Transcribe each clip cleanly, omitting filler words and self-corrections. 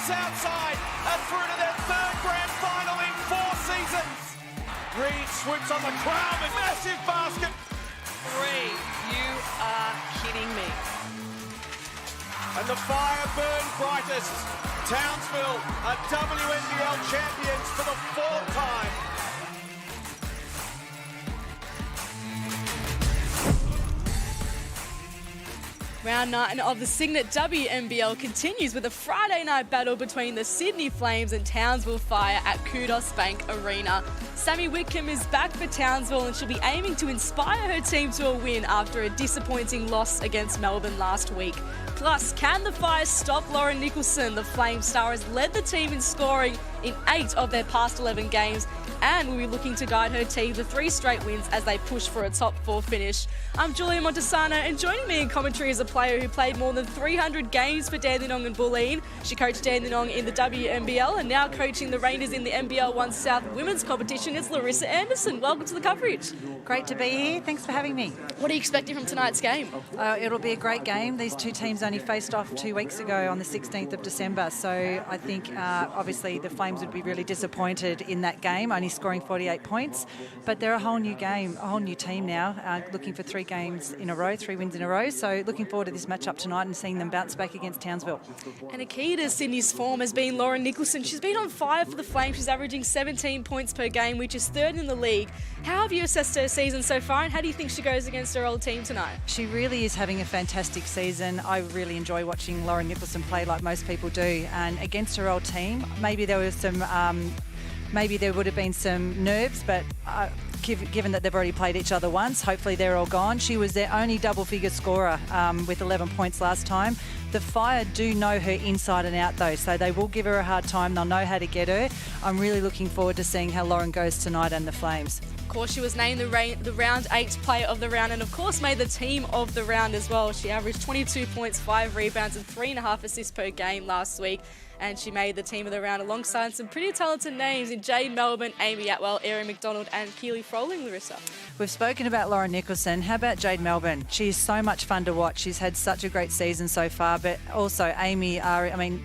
Lofts outside and through to their third grand final in 4 seasons. Reed swoops on the crown with massive basket. 3. You are kidding me. And the fire burned brightest. Townsville are WNBL champions for the 4th time. Round 9 of the Cygnett WNBL continues with a Friday night battle between the Sydney Flames and Townsville Fire at Qudos Bank Arena. Sammy Whitcomb is back for Townsville and she'll be aiming to inspire her team to a win after a disappointing loss against Melbourne last week. Plus, can the Fire stop Lauren Nicholson? The Flame star has led the team in scoring in 8 of their past 11 games and will be looking to guide her team to 3 straight wins as they push for a top 4 finish. I'm Julia Montesano, and joining me in commentary is a player who played more than 300 games for Dandenong and Bulleen. She coached Dandenong in the WNBL and now coaching the Rangers in the NBL 1 South Women's competition. It's Larissa Anderson. Welcome to the coverage. Great to be here. Thanks for having me. What are you expecting from tonight's game? It'll be a great game. These two teams only faced off 2 weeks ago on the 16th of December. So I think obviously the Flames would be really disappointed in that game, only scoring 48 points. But they're a whole new game, a whole new team now, looking for 3 games in a row, 3 wins in a row. So looking forward to this matchup tonight and seeing them bounce back against Townsville. And a key to Sydney's form has been Lauren Nicholson. She's been on fire for the Flames. She's averaging 17 points per game, which is 3rd in the league. How have you assessed her season so far, and how do you think she goes against her old team tonight? She really is having a fantastic season. I really enjoy watching Lauren Nicholson play like most people do. And against her old team, maybe there was some, maybe there would have been some nerves, but given that they've already played each other once, hopefully they're all gone. She was their only double-figure scorer with 11 points last time. The Fire do know her inside and out though, so they will give her a hard time. They'll know how to get her. I'm really looking forward to seeing how Lauren goes tonight and the Flames. Of course, she was named the round 8 player of the round and of course made the team of the round as well. She averaged 22 points, 5 rebounds and 3.5 assists per game last week. And she made the team of the round alongside some pretty talented names in Jade Melbourne, Amy Atwell, Erin McDonald and Keely Froling, Larissa. We've spoken about Lauren Nicholson. How about Jade Melbourne? She's so much fun to watch. She's had such a great season so far, but also Amy,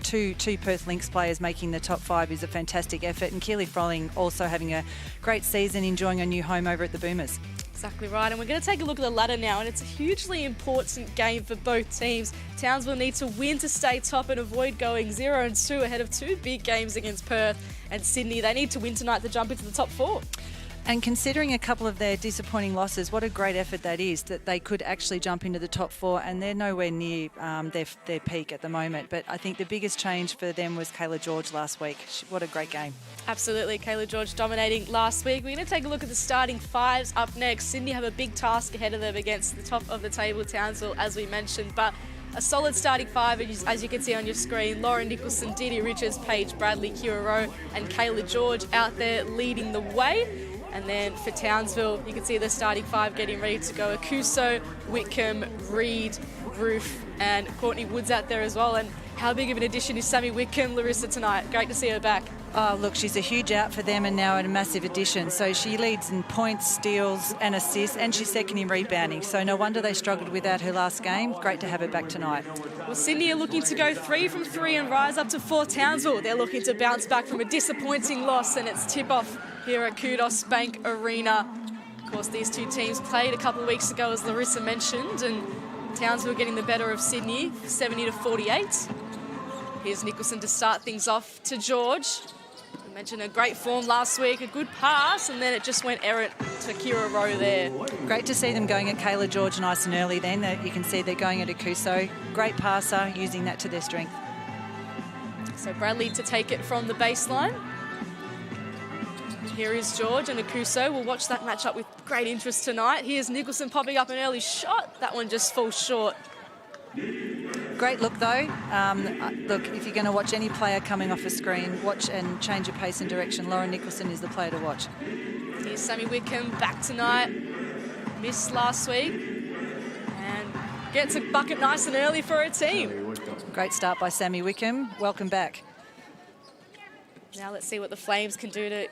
two Perth Lynx players making the top 5 is a fantastic effort. And Keely Froling also having a great season, enjoying a new home over at the Boomers. Exactly right, and we're going to take a look at the ladder now, and it's a hugely important game for both teams. Townsville need to win to stay top and avoid going 0-2 ahead of 2 big games against Perth, and Sydney, they need to win tonight to jump into the top 4. And considering a couple of their disappointing losses, what a great effort that is, that they could actually jump into the top 4, and they're nowhere near their peak at the moment. But I think the biggest change for them was Kayla George last week. What a great game. Absolutely, Kayla George dominating last week. We're going to take a look at the starting 5s up next. Sydney have a big task ahead of them against the top of the table, Townsville, as we mentioned. But a solid starting 5, as you can see on your screen. Lauren Nicholson, Didi Richards, Paige Bradley, Kira Rowe and Kayla George out there leading the way. And then for Townsville, you can see the starting 5 getting ready to go. Akuso, Whitcomb, Reed, Roof and Courtney Woods out there as well. And how big of an addition is Sammy Whitcomb, Larissa, tonight? Great to see her back. Oh, look, she's a huge out for them and now a massive addition. So she leads in points, steals and assists, and she's second in rebounding. So no wonder they struggled without her last game. Great to have her back tonight. Well, Sydney are looking to go 3 from 3 and rise up to 4. Townsville, they're looking to bounce back from a disappointing loss, and it's tip-off here at Qudos Bank Arena. Of course, these two teams played a couple of weeks ago, as Larissa mentioned, and Townsville getting the better of Sydney, 70-48. Here's Nicholson to start things off to George. I mentioned a great form last week, a good pass, and then it just went errant to Kira Rowe there. Great to see them going at Kayla George nice and early then. You can see they're going at Akuso. Great passer, using that to their strength. So Bradley to take it from the baseline. Here is George and Akuso. We'll watch that match up with great interest tonight. Here's Nicholson popping up an early shot. That one just falls short. Great look though. Look, if you're going to watch any player coming off a screen, watch and change your pace and direction. Lauren Nicholson is the player to watch. Here's Sammy Whitcomb back tonight. Missed last week. And gets a bucket nice and early for her team. Great start by Sammy Whitcomb. Welcome back. Now let's see what the Flames can do to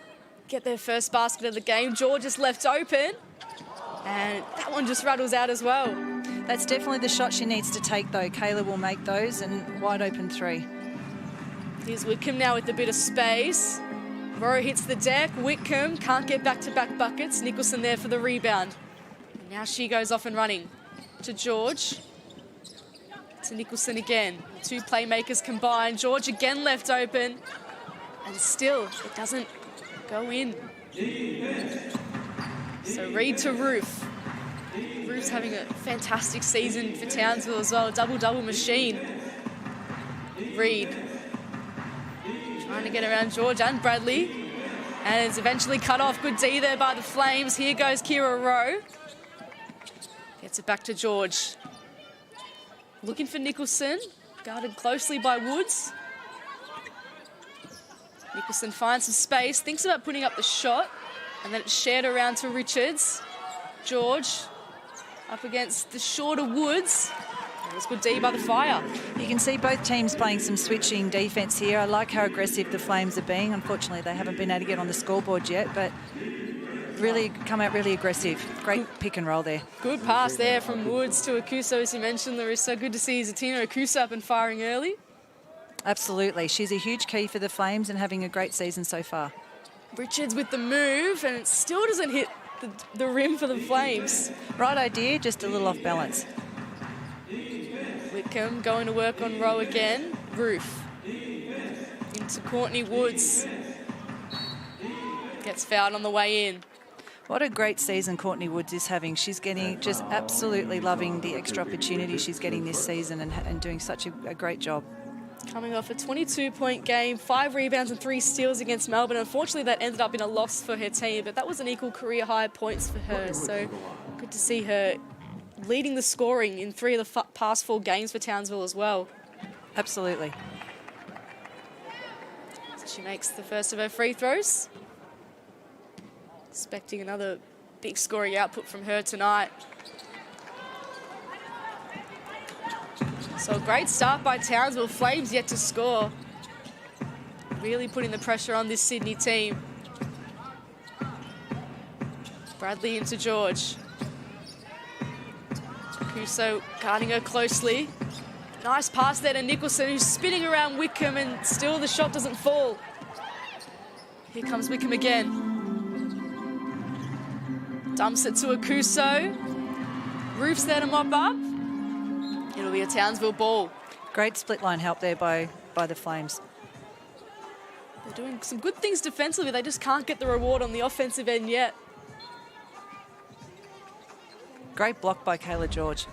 get their first basket of the game. George is left open. And that one just rattles out as well. That's definitely the shot she needs to take though. Kayla will make those, and wide open 3. Here's Whitcomb now with a bit of space. Rowe hits the deck. Whitcomb can't get back-to-back buckets. Nicholson there for the rebound. And now she goes off and running to George. To Nicholson again. Two playmakers combined. George again left open. And still, it doesn't go in. So Reed to Roof. Roof's having a fantastic season for Townsville as well. Double-double machine. Reed trying to get around George and Bradley. And it's eventually cut off. Good D there by the Flames. Here goes Kira Rowe. Gets it back to George. Looking for Nicholson. Guarded closely by Woods. Nicholson finds some space. Thinks about putting up the shot. And then it's shared around to Richards. George up against the shorter Woods. It was good D by the Fire. You can see both teams playing some switching defence here. I like how aggressive the Flames are being. Unfortunately, they haven't been able to get on the scoreboard yet, but really come out really aggressive. Great pick and roll there. Good pass there from Woods to Akuso, as you mentioned, Larissa. Good to see Zatina Akuso up and firing early. Absolutely. She's a huge key for the Flames and having a great season so far. Richards with the move, and it still doesn't hit the rim for the Flames. Right idea, just a little off balance. Whitcomb going to work on Rowe again. Roof. Into Courtney Woods. Gets fouled on the way in. What a great season Courtney Woods is having. She's getting, just absolutely loving the extra opportunity she's getting this season and doing such a great job. Coming off a 22-point game, 5 rebounds and 3 steals against Melbourne. Unfortunately, that ended up in a loss for her team, but that was an equal career-high points for her. So good to see her leading the scoring in 3 of the past 4 games for Townsville as well. Absolutely. So she makes the first of her free throws. Expecting another big scoring output from her tonight. So a great start by Townsville. Flames yet to score. Really putting the pressure on this Sydney team. Bradley into George. Kuso guarding her closely. Nice pass there to Nicholson, who's spinning around Whitcomb, and still the shot doesn't fall. Here comes Whitcomb again. Dumps it to Akuso. Roof's there to mop up. It'll be a Townsville ball. Great split line help there by the Flames. They're doing some good things defensively. They just can't get the reward on the offensive end yet. Great block by Kayla George.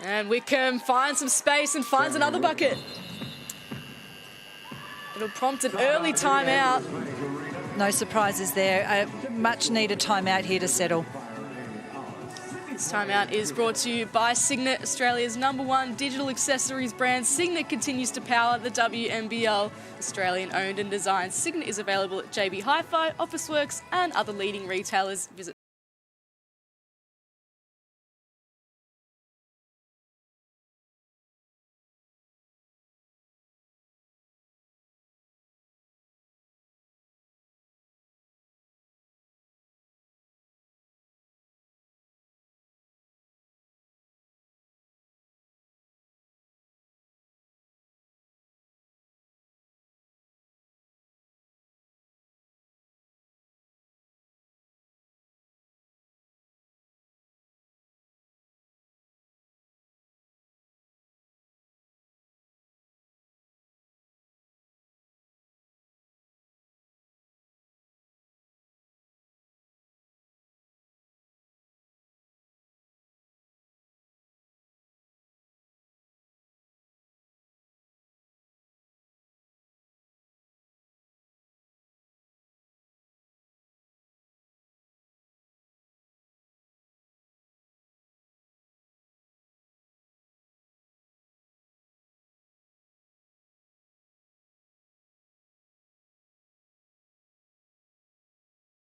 And Whitcomb finds some space and finds another bucket. It'll prompt an early timeout. No surprises there. A much needed timeout here to settle. This timeout is brought to you by Cygnett, Australia's #1 digital accessories brand. Cygnett continues to power the WNBL. Australian owned and designed. Cygnett is available at JB Hi-Fi, Officeworks and other leading retailers. Visit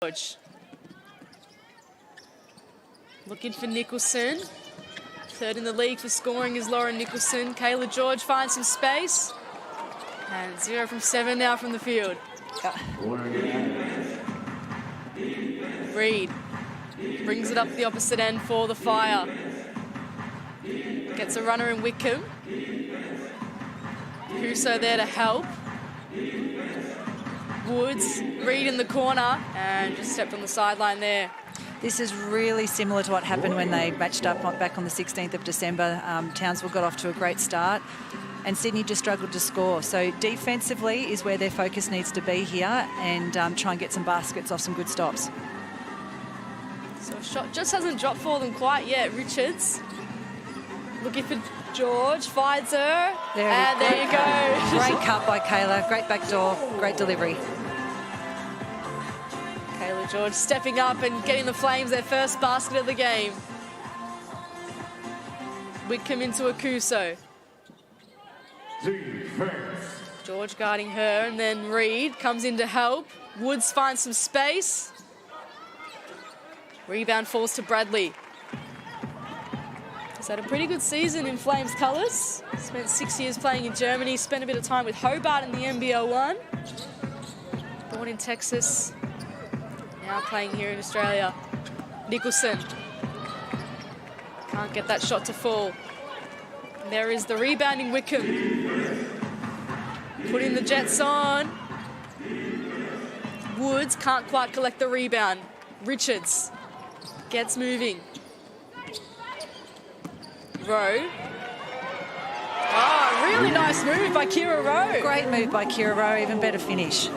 George. Looking for Nicholson. Third in the league for scoring is Lauren Nicholson. Kayla George finds some space. And 0 from 7 now from the field. Reed brings it up the opposite end for the Fire. Gets a runner in Whitcomb. Qudos there to help. Woods, Reed in the corner, and just stepped on the sideline there. This is really similar to what happened when they matched up back on the 16th of December. Townsville got off to a great start and Sydney just struggled to score. So defensively is where their focus needs to be here, and try and get some baskets off some good stops. So a shot just hasn't dropped for them quite yet. Richards looking for George, finds her, and there you go. Great cut by Kayla, great backdoor, great delivery. Kayla George stepping up and getting the Flames their first basket of the game. Wickham into a Qudos. George guarding her, and then Reed comes in to help. Woods finds some space. Rebound falls to Bradley. He's had a pretty good season in Flames colours. Spent 6 years playing in Germany, spent a bit of time with Hobart in the NBL 1. Born in Texas, now playing here in Australia. Nicholson. Can't get that shot to fall. And there is the rebounding Wickham. Putting the Jets on. Woods can't quite collect the rebound. Richards gets moving. Rowe. Oh, really nice move by Kira Rowe. Great move by Kira Rowe, even better finish.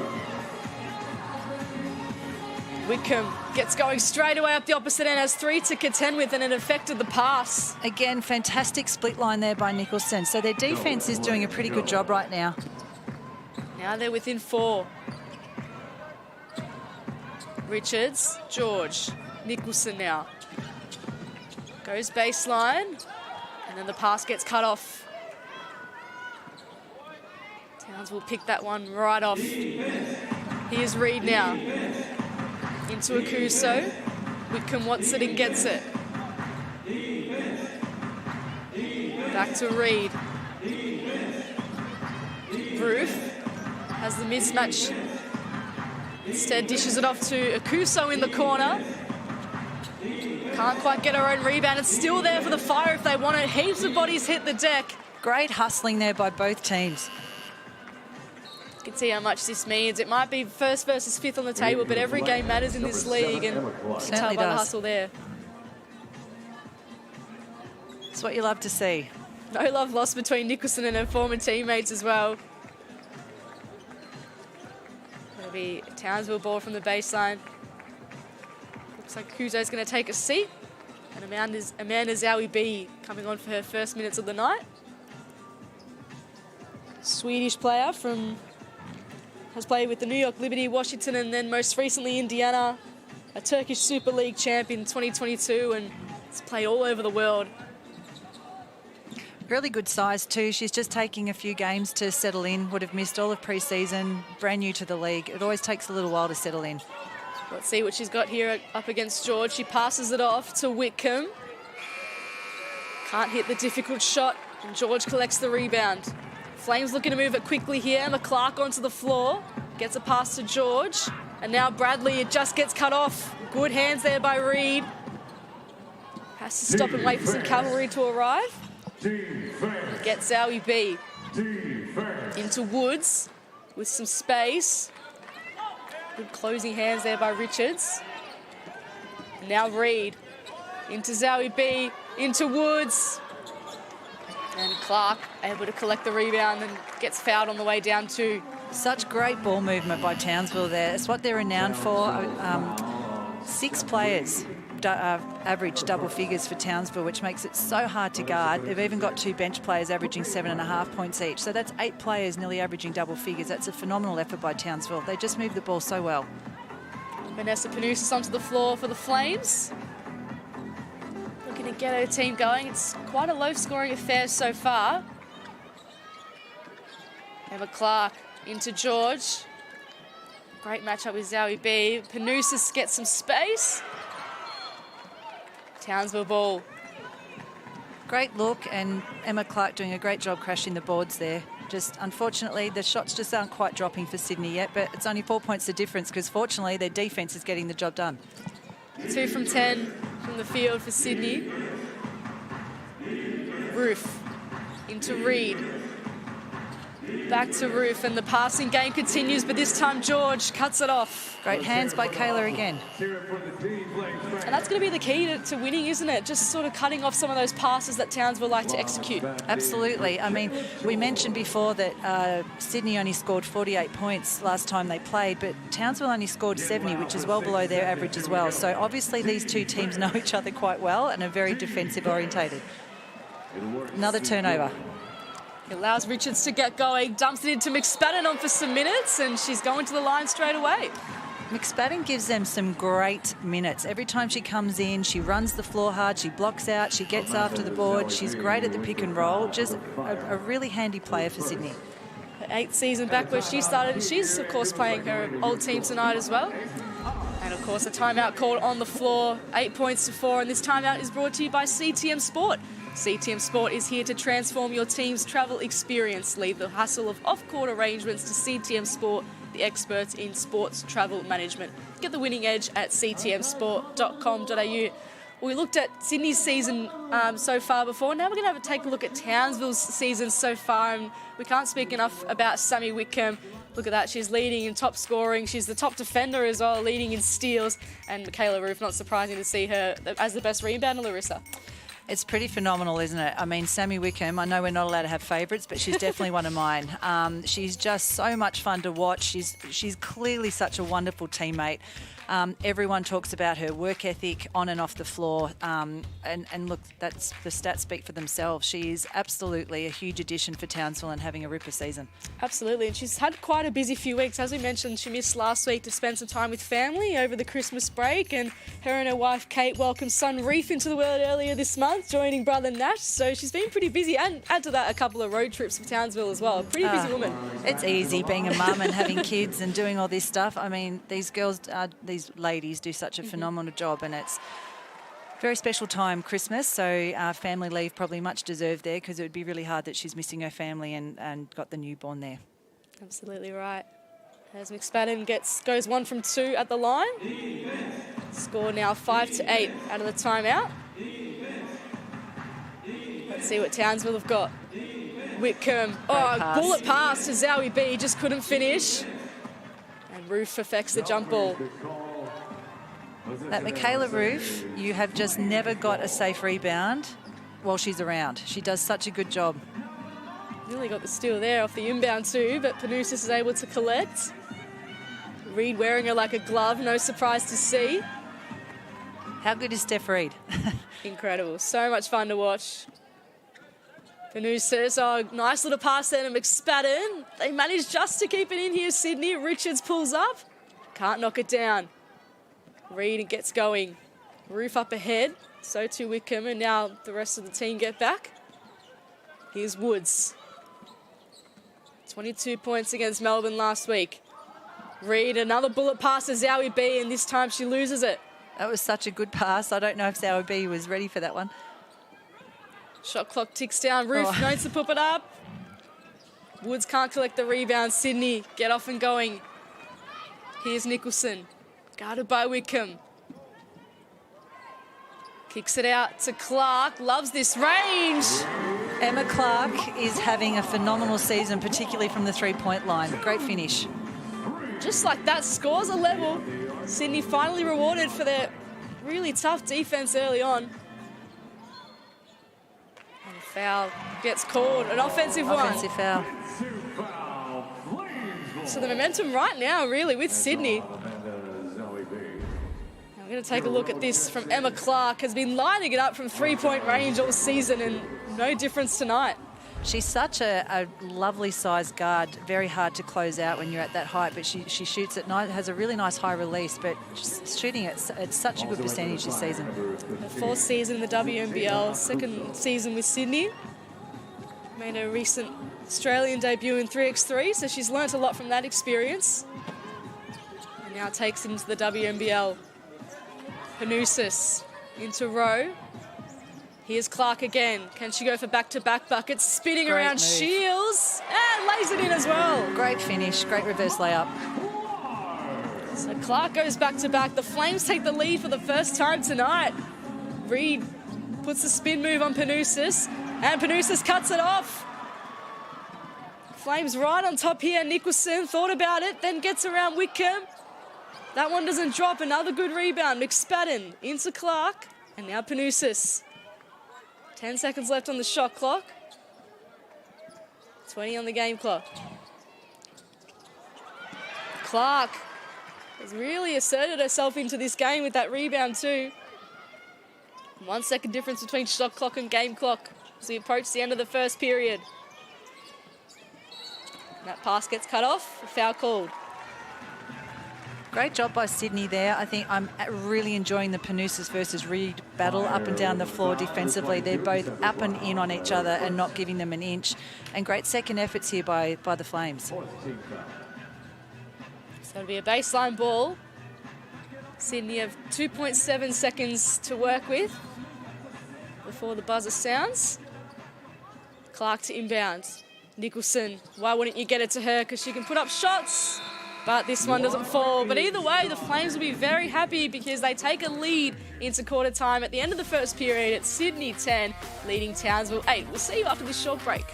Wickham gets going straight away up the opposite end, has 3 to contend with, and it affected the pass. Again, fantastic split line there by Nicholson. So their defense is doing a pretty good job right now. Now they're within 4. Richards, George, Nicholson now. Goes baseline, and then the pass gets cut off. Towns will pick that one right off. Here's Reed now. Into a Qudos. Wickham wants it and gets it. Back to Reed. Roof has the mismatch. Instead dishes it off to Qudos in the corner. Can't quite get her own rebound. It's still there for the Fire if they want it. Heaps of bodies hit the deck. Great hustling there by both teams. You can see how much this means. It might be first versus fifth on the table, but every game matters in this league, and you can tell by the hustle there. It's what you love to see. No love lost between Nicholson and her former teammates as well. It'll be a Townsville ball from the baseline. Looks like Qudos going to take a seat. And Amanda Zowie B coming on for her first minutes of the night. Swedish player has played with the New York Liberty, Washington, and then most recently Indiana. A Turkish Super League champ in 2022, and has played all over the world. Really good size too. She's just taking a few games to settle in. Would have missed all of pre-season. Brand new to the league. It always takes a little while to settle in. Let's see what she's got here up against George. She passes it off to Wickham. Can't hit the difficult shot, and George collects the rebound. Flames looking to move it quickly here. Emma Clark onto the floor. Gets a pass to George. And now Bradley, it just gets cut off. Good hands there by Reed. Has to stop and wait for some cavalry to arrive. Gets Zowie B. Into Woods with some space. Good closing hands there by Richards. And now Reed. Into Zowie B. Into Woods. And Clark able to collect the rebound and gets fouled on the way down too. Such great ball movement by Townsville there. It's what they're renowned for. 6 players average double figures for Townsville, which makes it so hard to guard. They've even got 2 bench players averaging 7.5 points each. So that's 8 players nearly averaging double figures. That's a phenomenal effort by Townsville. They just move the ball so well. Vanessa Panousis onto the floor for the Flames. Looking to get her team going. It's quite a low-scoring affair so far. Emma Clark into George. Great matchup with Zowie B. Panousis gets some space. Townsville ball. Great look, and Emma Clark doing a great job crashing the boards there. Just unfortunately, the shots just aren't quite dropping for Sydney yet, but it's only 4 points the difference because fortunately their defence is getting the job done. 2 from 10 from the field for Sydney. Roof into Reed. Back to Ruth, and the passing game continues, but this time George cuts it off. Great hands by Kayla again. And that's going to be the key to winning, isn't it? Just sort of cutting off some of those passes that Townsville like to execute. Absolutely. I mean, we mentioned before that Sydney only scored 48 points last time they played, but Townsville only scored 70, which is well below their average as well. So obviously these two teams know each other quite well and are very defensive orientated. Another turnover. It allows Richards to get going, dumps it into McSpadden on for some minutes, and she's going to the line straight away. McSpadden gives them some great minutes. Every time she comes in, she runs the floor hard, she blocks out, she gets after the board. She's great at the pick and roll. Just a really handy player for Sydney. Her 8th season back where she started. She's, of course, playing her old team tonight as well. And, of course, a timeout called on the floor, 8 points to 4. And this timeout is brought to you by CTM Sport. CTM Sport is here to transform your team's travel experience. Leave the hassle of off-court arrangements to CTM Sport, the experts in sports travel management. Get the winning edge at ctmsport.com.au. We looked at Sydney's season so far before. Now we're going to take a look at Townsville's season so far. And we can't speak enough about Sammy Whitcomb. Look at that. She's leading in top scoring. She's the top defender as well, leading in steals. And Michaela Roof, not surprising to see her as the best rebounder, Larissa. It's pretty phenomenal, isn't it? I mean, Sammy Whitcomb, I know we're not allowed to have favourites, but she's definitely one of mine. She's just so much fun to watch. She's clearly such a wonderful teammate. Everyone talks about her work ethic on and off the floor. And look, that's the stats speak for themselves. She is absolutely a huge addition for Townsville and having a ripper season. Absolutely, and she's had quite a busy few weeks. As we mentioned, she missed last week to spend some time with family over the Christmas break, and her and her wife Kate welcomed son Reef into the world earlier this month, joining brother Nash. So she's been pretty busy, and add to that a couple of road trips for Townsville as well. Pretty busy woman. It's easy being a mum and having kids and doing all this stuff. I mean, these girls, these ladies do such a phenomenal job, and it's a very special time, Christmas, so family leave probably much deserved there, because it would be really hard that she's missing her family and got the newborn there. Absolutely right. As McSpadden goes 1 from 2 at the line. Score now 5-8 out of the timeout. Let's see what Townsville have got. Whitcomb. Pass. Bullet pass to Zowie B. Just couldn't finish. And Roof affects the jump ball. That Michaela Roof, you have just never got a safe rebound while she's around. She does such a good job. Nearly got the steal there off the inbound too, but Panousis is able to collect. Reed wearing her like a glove, no surprise to see. How good is Steph Reed? Incredible, so much fun to watch. Panousis, nice little pass there to McSpadden. They managed just to keep it in here, Sydney. Richards pulls up, can't knock it down. Reed gets going. Roof up ahead, so too Whitcomb, and now the rest of the team get back. Here's Woods. 22 points against Melbourne last week. Reed, another bullet pass to Zowie B, and this time she loses it. That was such a good pass. I don't know if Zowie B was ready for that one. Shot clock ticks down. Roof notes to pop it up. Woods can't collect the rebound. Sydney get off and going. Here's Nicholson. Guarded by Whitcomb. Kicks it out to Clark. Loves this range. Emma Clark is having a phenomenal season, particularly from the three-point line. Great finish. Just like that, scores a level. Sydney finally rewarded for their really tough defense early on. And a foul gets called, an offensive one. Offensive foul. So the momentum right now, really, with Sydney. I'm going to take a look at this from Emma Clark. Has been lining it up from three-point range all season, and no difference tonight. She's such a lovely sized guard, very hard to close out when you're at that height, but she shoots it nice, has a really nice high release, but shooting at such a good percentage this season. Her 4th season in the WNBL, 2nd season with Sydney. Made a recent Australian debut in 3x3, so she's learnt a lot from that experience. And now takes it into the WNBL. Panousis into row. Here's Clark again. Can she go for back-to-back buckets? Spinning Great around move. Shields and lays it in as well. Great finish, great reverse layup. So Clark goes back-to-back. The Flames take the lead for the first time tonight. Reed puts the spin move on Panousis, and Panousis cuts it off. Flames right on top here. Nicholson thought about it, then gets around Wickham. That one doesn't drop. Another good rebound. McSpadden into Clark. And now Panousis. 10 seconds left on the shot clock. 20 on the game clock. Clark has really asserted herself into this game with that rebound too. 1 second difference between shot clock and game clock as we approach the end of the first period. That pass gets cut off, a foul called. Great job by Sydney there. I think I'm really enjoying the Panousis versus Reed battle up and down the floor defensively. They're both up and in on each other and not giving them an inch. And great second efforts here by the Flames. So it'll be a baseline ball. Sydney have 2.7 seconds to work with before the buzzer sounds. Clark to inbound. Nicholson, why wouldn't you get it to her? Because she can put up shots. But this one doesn't fall. But either way, the Flames will be very happy because they take a lead into quarter time at the end of the first period. It's Sydney 10, leading Townsville 8. We'll see you after this short break.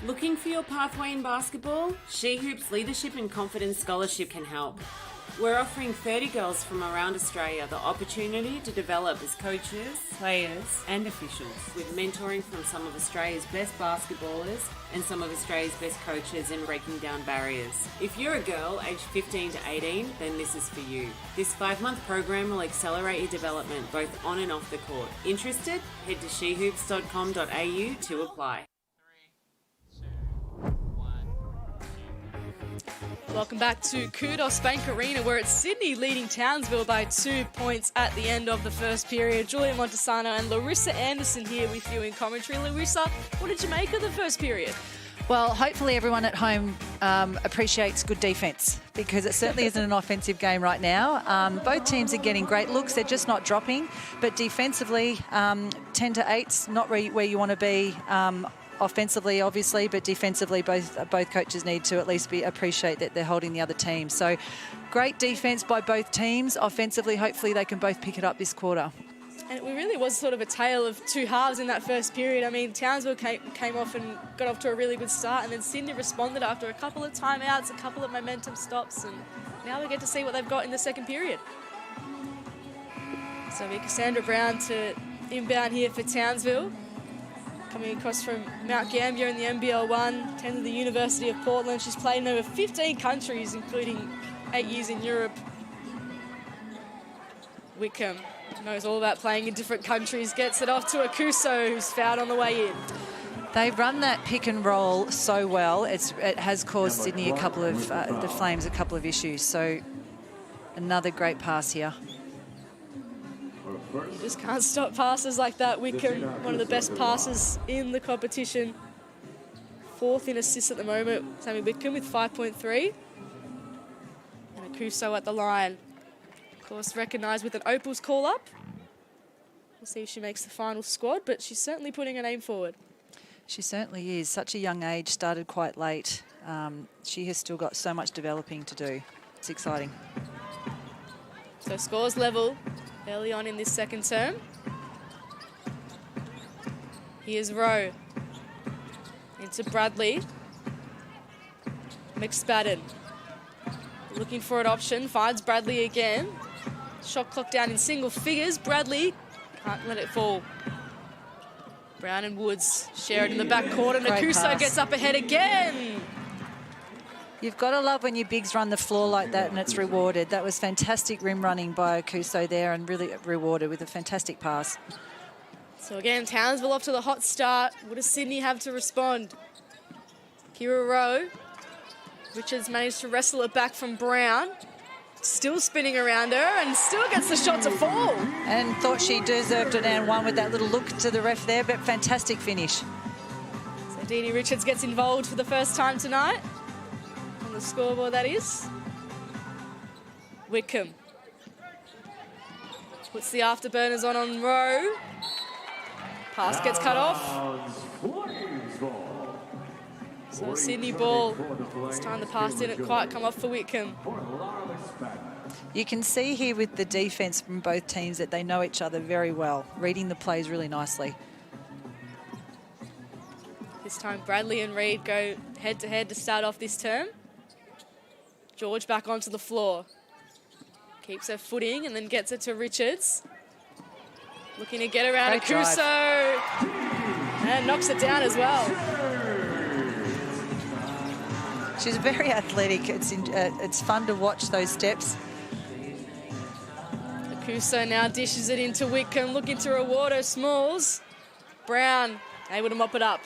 Looking for your pathway in basketball? She Hoops Leadership and Confidence Scholarship can help. We're offering 30 girls from around Australia the opportunity to develop as coaches, players and officials, with mentoring from some of Australia's best basketballers and some of Australia's best coaches in breaking down barriers. If you're a girl aged 15 to 18, then this is for you. This 5-month program will accelerate your development both on and off the court. Interested? Head to shehoops.com.au to apply. Welcome back to Qudos Bank Arena, where it's Sydney leading Townsville by 2 points at the end of the first period. Julia Montesano and Larissa Anderson here with you in commentary. Larissa, what did you make of the first period? Well, hopefully everyone at home appreciates good defence, because it certainly isn't an offensive game right now. Both teams are getting great looks. They're just not dropping. But defensively, 10 to 8's not where you want to be. Offensively, obviously, but defensively, both coaches need to at least appreciate that they're holding the other team. So great defence by both teams. Offensively, hopefully they can both pick it up this quarter. And it really was sort of a tale of two halves in that first period. I mean, Townsville came off and got off to a really good start, and then Sydney responded after a couple of timeouts, a couple of momentum stops, and now we get to see what they've got in the second period. So we have Cassandra Brown to inbound here for Townsville. Coming across from Mount Gambier in the NBL 1, attended the University of Portland. She's played in over 15 countries, including 8 years in Europe. Wickham knows all about playing in different countries, gets it off to Akuso, who's fouled on the way in. They run that pick and roll so well. It has caused Sydney the Flames a couple of issues. So another great pass here. You just can't stop passes like that. Wickham, one of the best passers in the competition. 4th in assists at the moment. Sammy Wickham with 5.3. And Akuso at the line. Of course, recognised with an Opals call-up. We'll see if she makes the final squad, but she's certainly putting her name forward. She certainly is. Such a young age, started quite late. She has still got so much developing to do. It's exciting. So scores level early on in this second term. Here's Rowe. Into Bradley. McSpadden. Looking for an option, finds Bradley again. Shot clock down in single figures. Bradley can't let it fall. Brown and Woods share it in the backcourt, and Akuso gets up ahead again. You've got to love when your bigs run the floor like that and it's rewarded. That was fantastic rim running by Akuso there, and really rewarded with a fantastic pass. So again, Townsville off to the hot start. What does Sydney have to respond? Kira Rowe. Richards managed to wrestle it back from Brown. Still spinning around her and still gets the shot to fall. And thought she deserved an and one with that little look to the ref there, but fantastic finish. So Deanie Richards gets involved for the first time tonight. On the scoreboard, that is. Wickham puts the afterburners on Rowe. Pass gets cut off. So Sydney ball. This time the pass didn't quite come off for Wickham. You can see here with the defence from both teams that they know each other very well, reading the plays really nicely. This time Bradley and Reid go head-to-head to start off this term. George back onto the floor. Keeps her footing and then gets it to Richards. Looking to get around Akuso. And knocks it down as well. She's very athletic. It's fun to watch those steps. Akuso now dishes it into Wickham, looking to reward her smalls. Brown able to mop it up.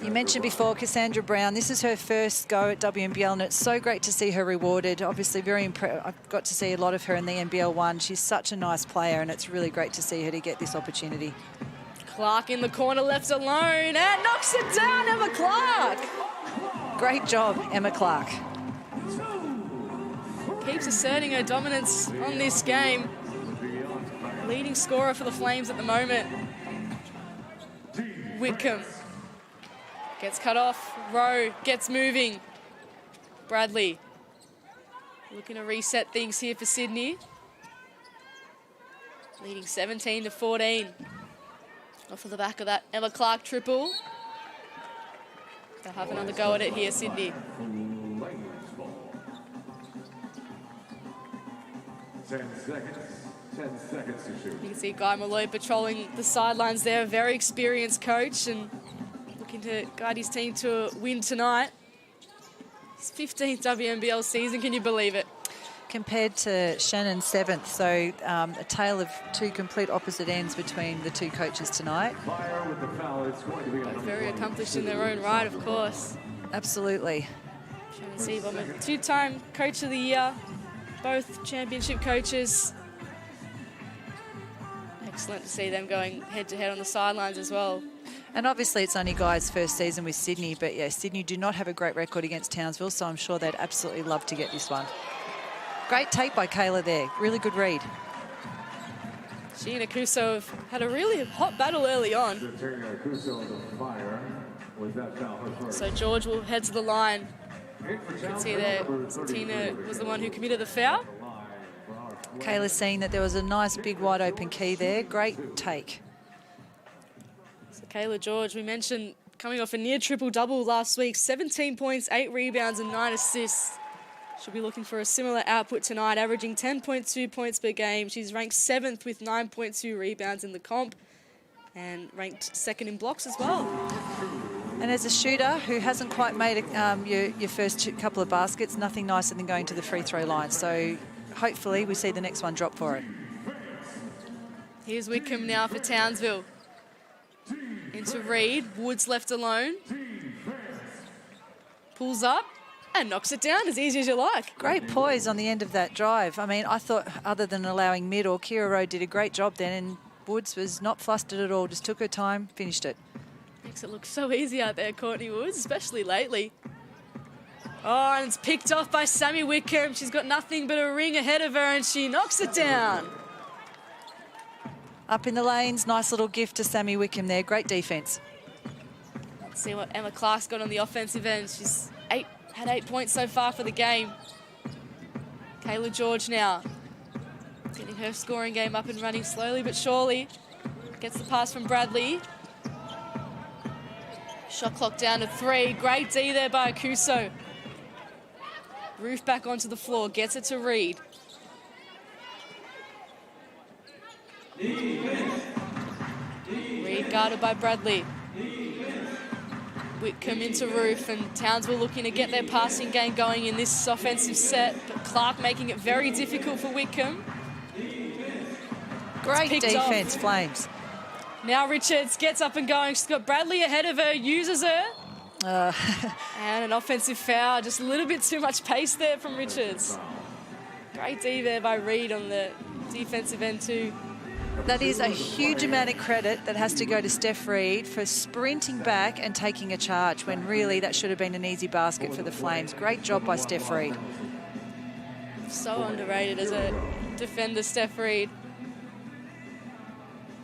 You mentioned before Cassandra Brown. This is her first go at WNBL, and it's so great to see her rewarded. Obviously, very impressed. I've got to see a lot of her in the NBL 1. She's such a nice player, and it's really great to see her to get this opportunity. Clark in the corner, left alone, and knocks it down, Emma Clark. Great job, Emma Clark. Keeps asserting her dominance on this game. Leading scorer for the Flames at the moment. Wickham gets cut off. Rowe gets moving. Bradley looking to reset things here for Sydney. Leading 17-14. Off of the back of that Emma Clark triple. They'll have another go at it here, Sydney. 10 seconds. 10 seconds to shoot. You can see Guy Malloy patrolling the sidelines there. A very experienced coach and looking to guide his team to a win tonight. His 15th WNBL season, can you believe it? Compared to Shannon's 7th, so a tale of two complete opposite ends between the two coaches tonight. Fire with the foul. It's going to be Both very accomplished in their own right, of course. Absolutely. Shannon Seaborn, two-time Coach of the Year, both championship coaches. Excellent to see them going head-to-head on the sidelines as well. And obviously it's only Guy's first season with Sydney, but yeah, Sydney do not have a great record against Townsville, so I'm sure they'd absolutely love to get this one. Great take by Kayla there. Really good read. She and Akuso have had a really hot battle early on. So George will head to the line. You can see there, Tina was the one who committed the foul. Kayla's seeing that there was a nice big wide open key there. Great take. So Kayla George, we mentioned, coming off a near triple-double last week. 17 points, 8 rebounds and 9 assists. She'll be looking for a similar output tonight, averaging 10.2 points per game. She's ranked 7th with 9.2 rebounds in the comp and ranked 2nd in blocks as well. And as a shooter who hasn't quite made your first couple of baskets, nothing nicer than going to the free throw line. So hopefully we see the next one drop for it. Here's Wickham now for Townsville. Into Reid. Woods left alone. Pulls up and knocks it down as easy as you like. Great poise on the end of that drive. I mean, I thought other than allowing middle, Kira Rowe did a great job then, and Woods was not flustered at all, just took her time, finished it. Makes it look so easy out there, Courtney Woods, especially lately. Oh, and it's picked off by Sammy Wickham. She's got nothing but a ring ahead of her and she knocks it down. Up in the lanes, nice little gift to Sammy Wickham there. Great defence. Let's see what Emma Clark's got on the offensive end. She's had 8 points so far for the game. Kayla George now getting her scoring game up and running slowly but surely. Gets the pass from Bradley. Shot clock down to 3. Great D there by Akuso. Roof back onto the floor. Gets it to Reid. Reid guarded by Bradley. Wickham into Roof, and Townsville looking to get their passing game going in this offensive set, but Clark making it very difficult for Wickham. Great defence, Flames. Now Richards gets up and going. She's got Bradley ahead of her, uses her. And an offensive foul. Just a little bit too much pace there from Richards. Great D there by Reed on the defensive end too. That is a huge amount of credit that has to go to Steph Reed for sprinting back and taking a charge when really that should have been an easy basket for the Flames. Great job by Steph Reed. So underrated as a defender, Steph Reed.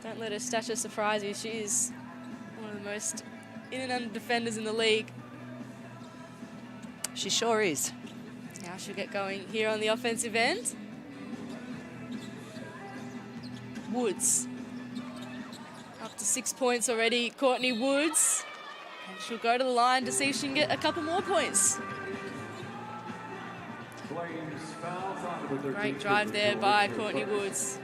Don't let her stature surprise you. She is one of the most in and under defenders in the league. She sure is. Now she'll get going here on the offensive end. Woods. Up to 6 points already, Courtney Woods. And she'll go to the line to see if she can get a couple more points. Great drive there by Courtney Woods.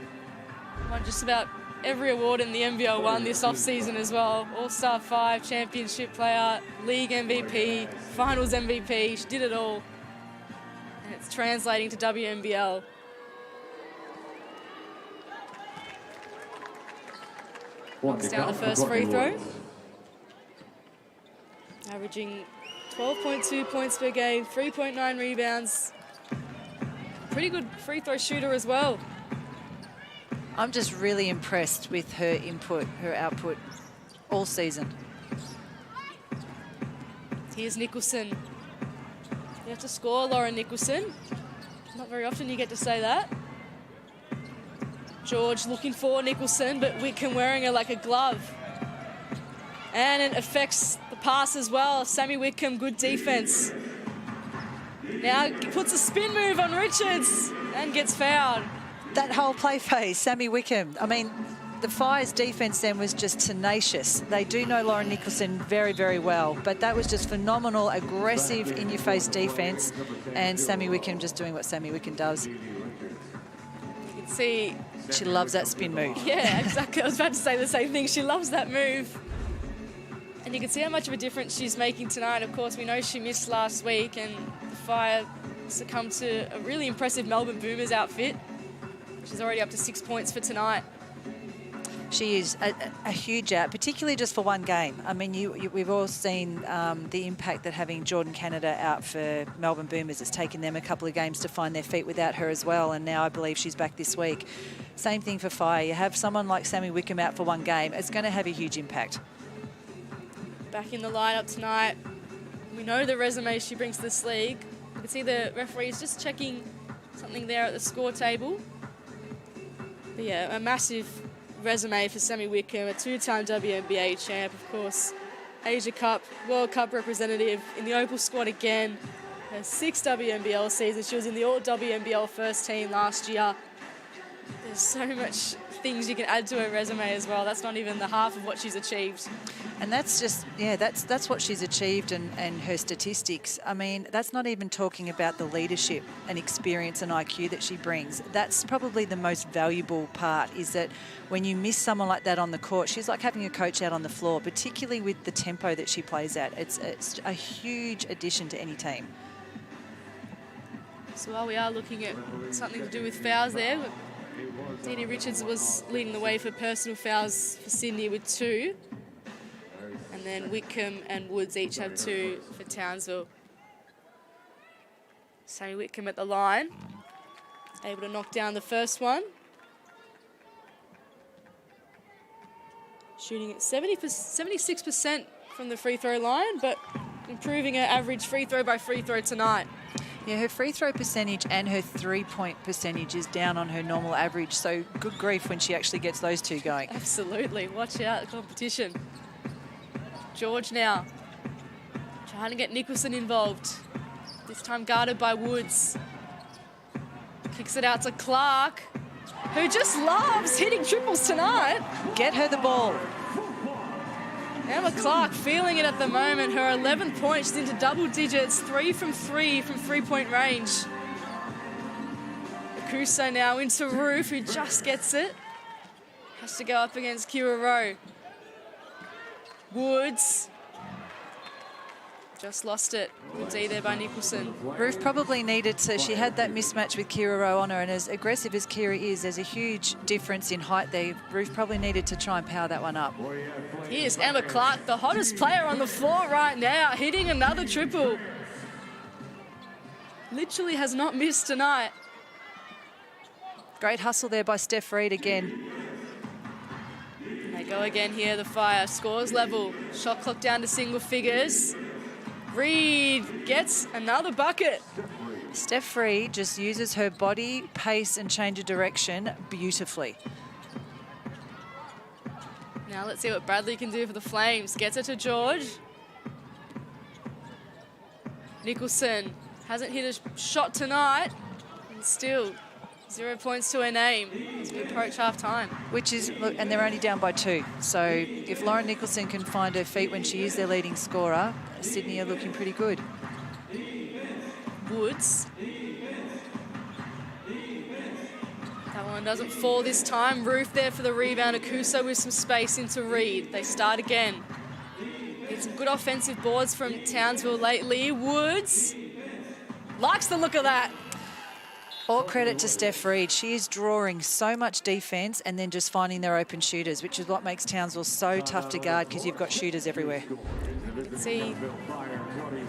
Won just about every award in the NBL one this off-season as well. All-Star 5, Championship Player, League MVP, Finals MVP. She did it all. And it's translating to WNBL. Knocks down the first free throw. Averaging 12.2 points per game, 3.9 rebounds. Pretty good free throw shooter as well. I'm just really impressed with her input, her output all season. Here's Nicholson. You have to score, Lauren Nicholson. Not very often you get to say that. George looking for Nicholson, but Whitcomb wearing her like a glove. And it affects the pass as well. Sammy Whitcomb, good defense. Now puts a spin move on Richards and gets fouled. That whole play phase, Sammy Whitcomb. I mean, the Fire's defense then was just tenacious. They do know Lauren Nicholson very, very well, but that was just phenomenal, aggressive, in-your-face defense, and Sammy Whitcomb just doing what Sammy Whitcomb does. You can see... She loves that spin move. Yeah, exactly. I was about to say the same thing. She loves that move. And you can see how much of a difference she's making tonight. Of course, we know she missed last week and the Fire succumbed to a really impressive Melbourne Boomers outfit. She's already up to 6 points for tonight. She is a huge out, particularly just for one game. I mean, we've all seen the impact that having Jordan Canada out for Melbourne Boomers has taken them a couple of games to find their feet without her as well, and now I believe she's back this week. Same thing for Fire. You have someone like Sammy Whitcomb out for one game, it's going to have a huge impact. Back in the lineup tonight. We know the resume she brings to this league. You can see the referees just checking something there at the score table. But yeah, a massive resume for Sammy Whitcomb, a two-time WNBA champ, of course. Asia Cup, World Cup representative in the Opal squad again. Her 6th WNBL season. She was in the All-WNBL first team last year. There's so much things you can add to her resume as well. That's not even the half of what she's achieved. And that's just, yeah, that's what she's achieved and her statistics. I mean, that's not even talking about the leadership and experience and IQ that she brings. That's probably the most valuable part, is that when you miss someone like that on the court, she's like having a coach out on the floor, particularly with the tempo that she plays at. It's a huge addition to any team. So while we are looking at something to do with fouls there, Dee Dee Richards was leading the way for personal fouls for Sydney with 2. And then Whitcomb and Woods each have 2 for Townsville. Sammy Whitcomb at the line, able to knock down the first one. Shooting at 76% from the free throw line, but improving her average free throw by free throw tonight. Yeah, her free throw percentage and her three-point percentage is down on her normal average, so good grief when she actually gets those two going. Absolutely. Watch out, the competition. George now trying to get Nicholson involved. This time guarded by Woods. Kicks it out to Clark, who just loves hitting triples tonight. Get her the ball. Emma Clark feeling it at the moment. Her 11th point, she's into double digits, 3 from 3-point range. Akuso now into Roof, who just gets it. Has to go up against Kira Rowe. Woods. Just lost it. Good D there by Nicholson. Ruth probably needed to, she had that mismatch with Kira Rowe on her, and as aggressive as Kira is, there's a huge difference in height there. Ruth probably needed to try and power that one up. Here's Emma Clark, the hottest player on the floor right now, hitting another triple. Literally has not missed tonight. Great hustle there by Steph Reed again. They go again here, the Fire. Scores level. Shot clock down to single figures. Reed gets another bucket. Steph Reed just uses her body, pace and change of direction beautifully. Now let's see what Bradley can do for the Flames. Gets it to George. Nicholson hasn't hit a shot tonight. And still 0 points to her name as we approach half-time. Which is, look, and they're only down by 2. So if Lauren Nicholson can find her feet when she is their leading scorer, Sydney are looking pretty good. Woods. That one doesn't fall this time. Roof there for the rebound. Akuso with some space into Reed. They start again. Need some good offensive boards from Townsville lately. Woods likes the look of that. All credit to Steph Reed. She is drawing so much defence and then just finding their open shooters, which is what makes Townsville so tough to guard because you've got shooters everywhere. See,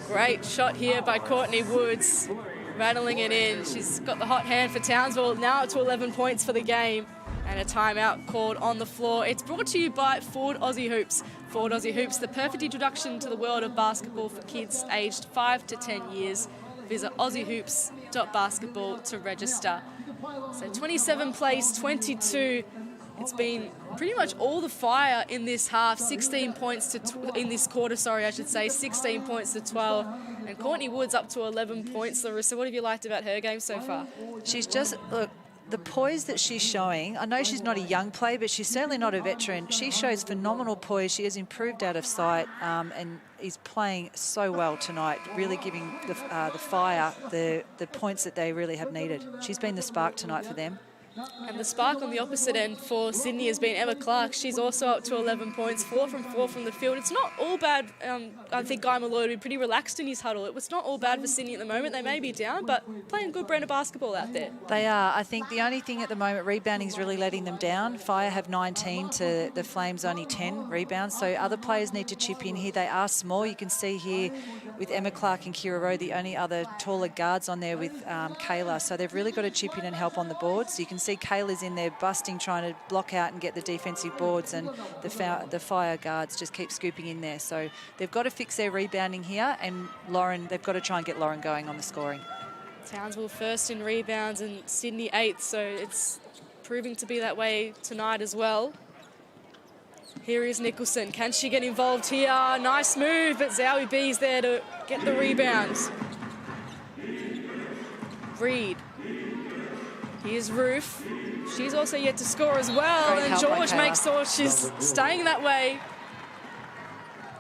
great shot here by Courtney Woods, rattling it in. She's got the hot hand for Townsville, now up to 11 points for the game, and a timeout called on the floor. It's brought to you by Ford Aussie Hoops. Ford Aussie Hoops, the perfect introduction to the world of basketball for kids aged 5 to 10 years. Visit aussiehoops.basketball to register. So 27 plays, 22. It's been pretty much all the Fire in this half. 16 points to in this quarter, sorry, I should say. 16 points to 12. And Courtney Woods up to 11 points. Larissa, what have you liked about her game so far? She's just, look, the poise that she's showing, I know she's not a young player, but she's certainly not a veteran. She shows phenomenal poise. She has improved out of sight and is playing so well tonight, really giving the Fire the points that they really have needed. She's been the spark tonight for them. And the spark on the opposite end for Sydney has been Emma Clark. She's also up to 11 points, 4 from the field. It's not all bad. I think Guy Malloy would be pretty relaxed in his huddle. It was not all bad for Sydney at the moment. They may be down, but playing good brand of basketball out there. They are. I think the only thing at the moment, rebounding is really letting them down. Fire have 19 to the Flames only 10 rebounds, so other players need to chip in here. They are small. You can see here with Emma Clark and Kira Rowe, the only other taller guards on there with Kayla. So they've really got to chip in and help on the boards. So you can see Kayla's in there busting, trying to block out and get the defensive boards, and the Fire guards just keep scooping in there. So they've got to fix their rebounding here, and Lauren, they've got to try and get Lauren going on the scoring. Townsville first in rebounds and Sydney 8th, so it's proving to be that way tonight as well. Here is Nicholson. Can she get involved here? Nice move, but Zowie B's there to get the rebounds. Reed. Here's Roof. She's also yet to score as well, and George makes sure she's staying that way.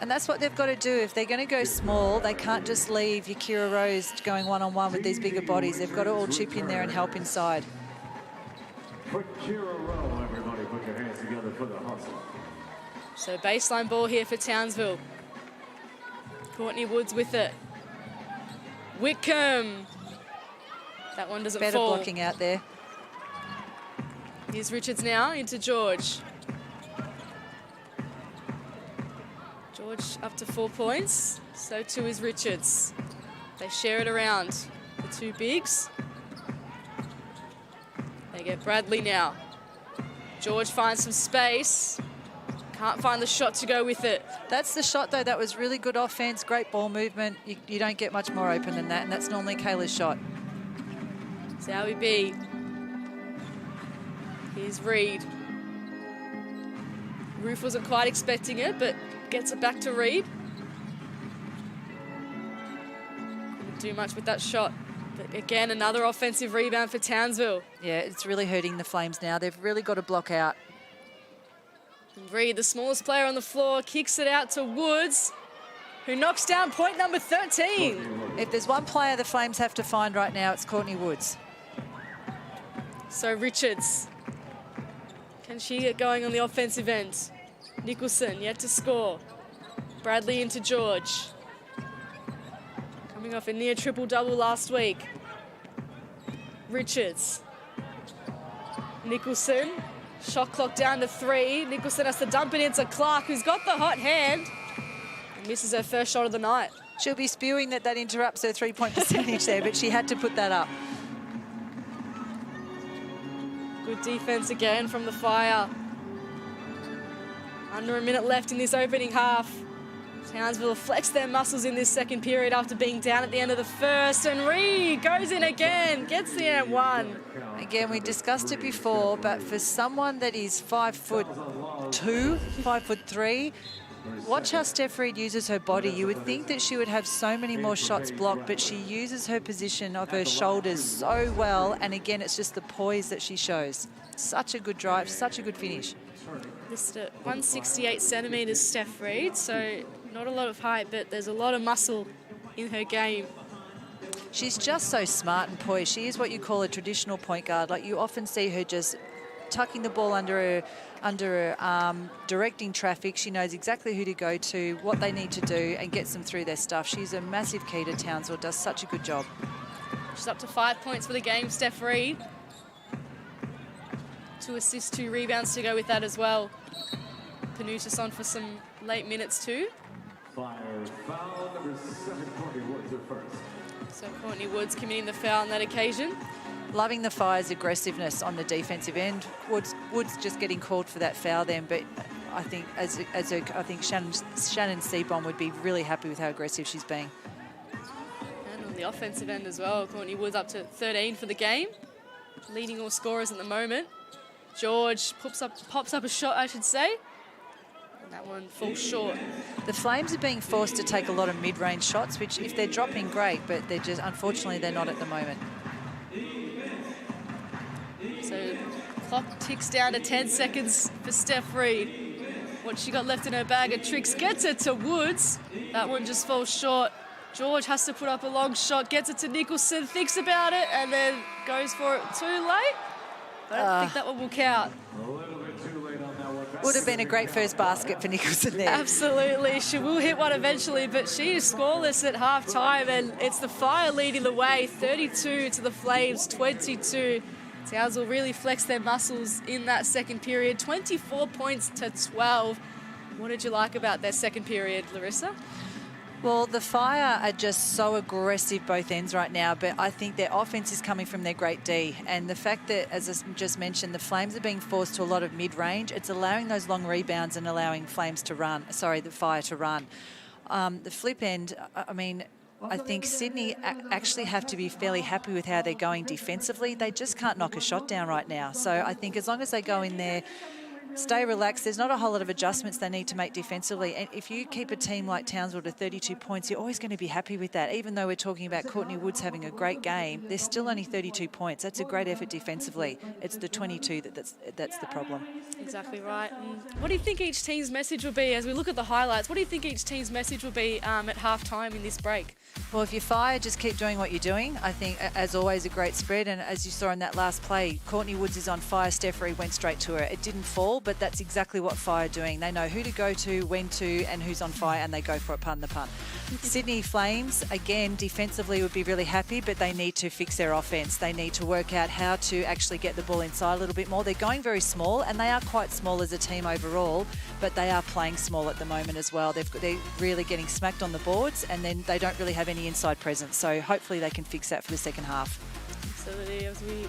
And that's what they've got to do. If they're going to go small, they can't just leave your Kira Rose going one-on-one with these bigger bodies. They've got to all chip in there and help inside. For Kira Rowe, everybody put your hands together for the hustle. So baseline ball here for Townsville. Courtney Woods with it. Wickham. That one doesn't Better fall. blocking out there. Here's Richards now into George. George up to 4 points. So too is Richards. They share it around. The two bigs. They get Bradley now. George finds some space. Can't find the shot to go with it. That's the shot, though. That was really good offense, great ball movement. You don't get much more open than that, and that's normally Kayla's shot. Zowie B. Here's Reed. Roof wasn't quite expecting it, but gets it back to Reed. Couldn't do much with that shot. But again, another offensive rebound for Townsville. Yeah, it's really hurting the Flames now. They've really got to block out. And Reed, the smallest player on the floor, kicks it out to Woods, who knocks down point number 13. If there's one player the Flames have to find right now, it's Courtney Woods. So Richards. Can she get going on the offensive end? Nicholson yet to score. Bradley into George. Coming off a near triple-double last week. Richards. Nicholson. Shot clock down to 3. Nicholson has to dump it into Clark, who's got the hot hand. And misses her first shot of the night. She'll be spewing that interrupts her three-point percentage there, but she had to put that up. Good defense again from the Fire. Under a minute left in this opening half. Townsville flex their muscles in this second period after being down at the end of the first. And Reed goes in again, gets the and one. Again, we discussed it before, but for someone that is 5'2", 5'3", watch how Steph Reed uses her body. You would think that she would have so many more shots blocked, but she uses her position of her shoulders so well. And again, it's just the poise that she shows. Such a good drive, such a good finish. Listed at 168 centimetres, Steph Reed, so not a lot of height, but there's a lot of muscle in her game. She's just so smart and poised. She is what you call a traditional point guard. Like, you often see her just tucking the ball under her arm, directing traffic. She knows exactly who to go to, what they need to do, and gets them through their stuff. She's a massive key to Townsville, does such a good job. She's up to 5 points for the game, Steph Reed. 2 assists, 2 rebounds to go with that as well. Panutis on for some late minutes too. Fire foul number 7, Courtney Woods at first. So Courtney Woods committing the foul on that occasion. Loving the Fire's aggressiveness on the defensive end. Woods just getting called for that foul then, but I think I think Shannon Seabom would be really happy with how aggressive she's being. And on the offensive end as well, Courtney Woods up to 13 for the game, leading all scorers at the moment. George pops up a shot, I should say. And that one falls short. The Flames are being forced to take a lot of mid-range shots, which if they're dropping, great, but they're just, unfortunately, they're not at the moment. So clock ticks down to 10 seconds for Steph Reed. What she got left in her bag of tricks, gets it to Woods. That one just falls short. George has to put up a long shot, gets it to Nicholson, thinks about it, and then goes for it too late. I don't think that one will count. A little bit too late on that one. Would have been a great first basket for Nicholson there. Absolutely. She will hit one eventually, but she is scoreless at half-time, and it's the Fire leading the way, 32 to the Flames, 22. Townsville really flexed their muscles in that second period, 24 points to 12. What did you like about their second period, Larissa? Well, the Fire are just so aggressive both ends right now, but I think their offense is coming from their great D. And the fact that, as I just mentioned, the Flames are being forced to a lot of mid-range, it's allowing those long rebounds and allowing the Fire to run. The flip end, I mean, I think Sydney actually have to be fairly happy with how they're going defensively. They just can't knock a shot down right now. So I think as long as they go in there, stay relaxed. There's not a whole lot of adjustments they need to make defensively. And if you keep a team like Townsville to 32 points, you're always going to be happy with that. Even though we're talking about Courtney Woods having a great game, there's still only 32 points. That's a great effort defensively. It's the 22 that's the problem. Exactly right. And what do you think each team's message will be as we look at the highlights? What do you think each team's message will be at half-time in this break? Well, if you're Fire, just keep doing what you're doing. I think, as always, a great spread. And as you saw in that last play, Courtney Woods is on fire. Steph Reed went straight to her. It didn't fall, but that's exactly what Fire are doing. They know who to go to, when to, and who's on fire, and they go for it, pardon the pun. Sydney Flames, again, defensively would be really happy, but they need to fix their offense. They need to work out how to actually get the ball inside a little bit more. They're going very small, and they are quite small as a team overall, but they are playing small at the moment as well. They're really getting smacked on the boards, and then they don't really have any inside presence. So hopefully they can fix that for the second half. Absolutely. As we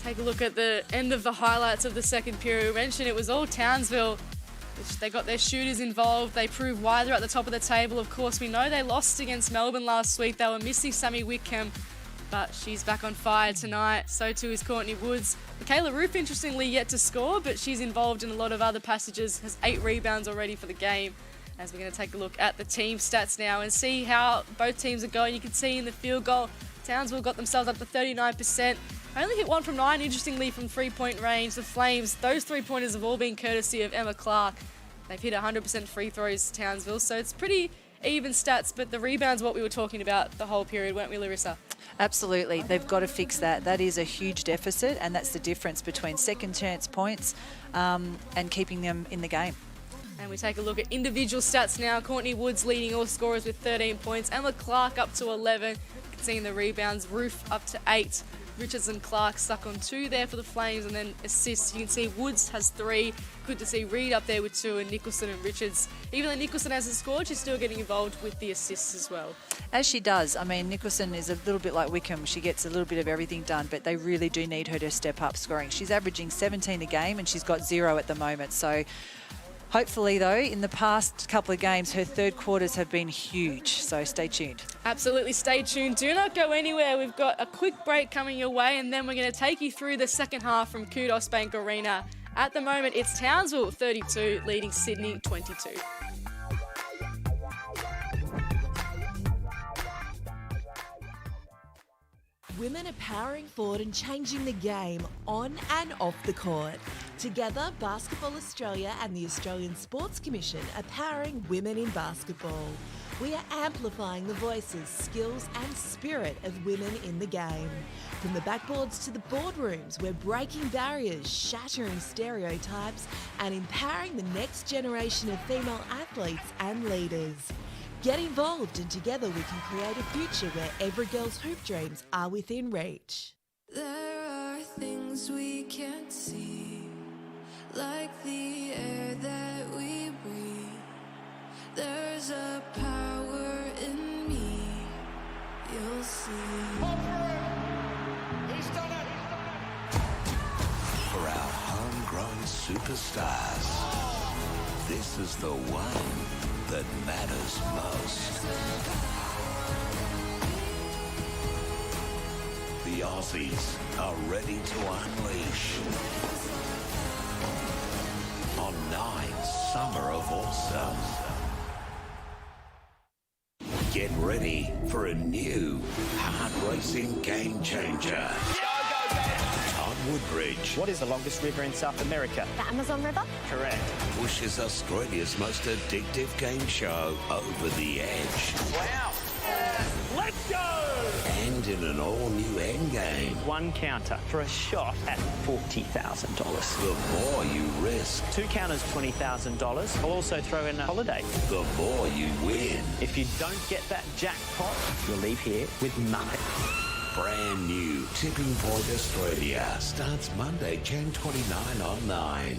take a look at the end of the highlights of the second period, we mentioned it was all Townsville. They got their shooters involved. They proved why they're at the top of the table. Of course, we know they lost against Melbourne last week. They were missing Sammy Whitcomb, but she's back on fire tonight. So too is Courtney Woods. Michaela Roof, interestingly, yet to score, but she's involved in a lot of other passages, has 8 rebounds already for the game. As we're going to take a look at the team stats now and see how both teams are going. You can see in the field goal, Townsville got themselves up to 39%. Only hit 1 from 9, interestingly, from three-point range. The Flames, those three-pointers have all been courtesy of Emma Clark. They've hit 100% free throws, Townsville, so it's pretty even stats, but the rebounds, what we were talking about the whole period, weren't we, Larissa? Absolutely. They've got to fix that. That is a huge deficit, and that's the difference between second chance points and keeping them in the game. And we take a look at individual stats now. Courtney Woods leading all scorers with 13 points. Emma Clark up to 11. You can see in the rebounds, Roof up to 8. Richards and Clark stuck on 2 there for the Flames, and then assists. You can see Woods has 3. Good to see Reid up there with 2, and Nicholson and Richards. Even though Nicholson hasn't scored, she's still getting involved with the assists as well. As she does. I mean, Nicholson is a little bit like Wickham. She gets a little bit of everything done, but they really do need her to step up scoring. She's averaging 17 a game, and she's got 0 at the moment. So hopefully, though, in the past couple of games, her third quarters have been huge. So stay tuned. Absolutely, stay tuned. Do not go anywhere. We've got a quick break coming your way, and then we're going to take you through the second half from Qudos Bank Arena. At the moment, it's Townsville 32 leading Sydney 22. Women are powering forward and changing the game on and off the court. Together, Basketball Australia and the Australian Sports Commission are powering women in basketball. We are amplifying the voices, skills and spirit of women in the game. From the backboards to the boardrooms, we're breaking barriers, shattering stereotypes and empowering the next generation of female athletes and leaders. Get involved and together we can create a future where every girl's hoop dreams are within reach. There are things we can't see, like the air that we breathe. There's a power in me, you'll see. He's done it! For our homegrown superstars, this is the one that matters most. The Aussies are ready to unleash on 9 Summer of Awesome. Get ready for a new, heart-racing game changer. Woodbridge. What is the longest river in South America? The Amazon River? Correct. Pushes Australia's most addictive game show over the edge. Wow. Let's go! And in an all-new endgame. 1 counter for a shot at $40,000. The more you risk. 2 counters, $20,000. I'll also throw in a holiday. The more you win. If you don't get that jackpot, you'll leave here with nothing. Brand new Tipping Point Australia starts Monday, Jan 29 on 9.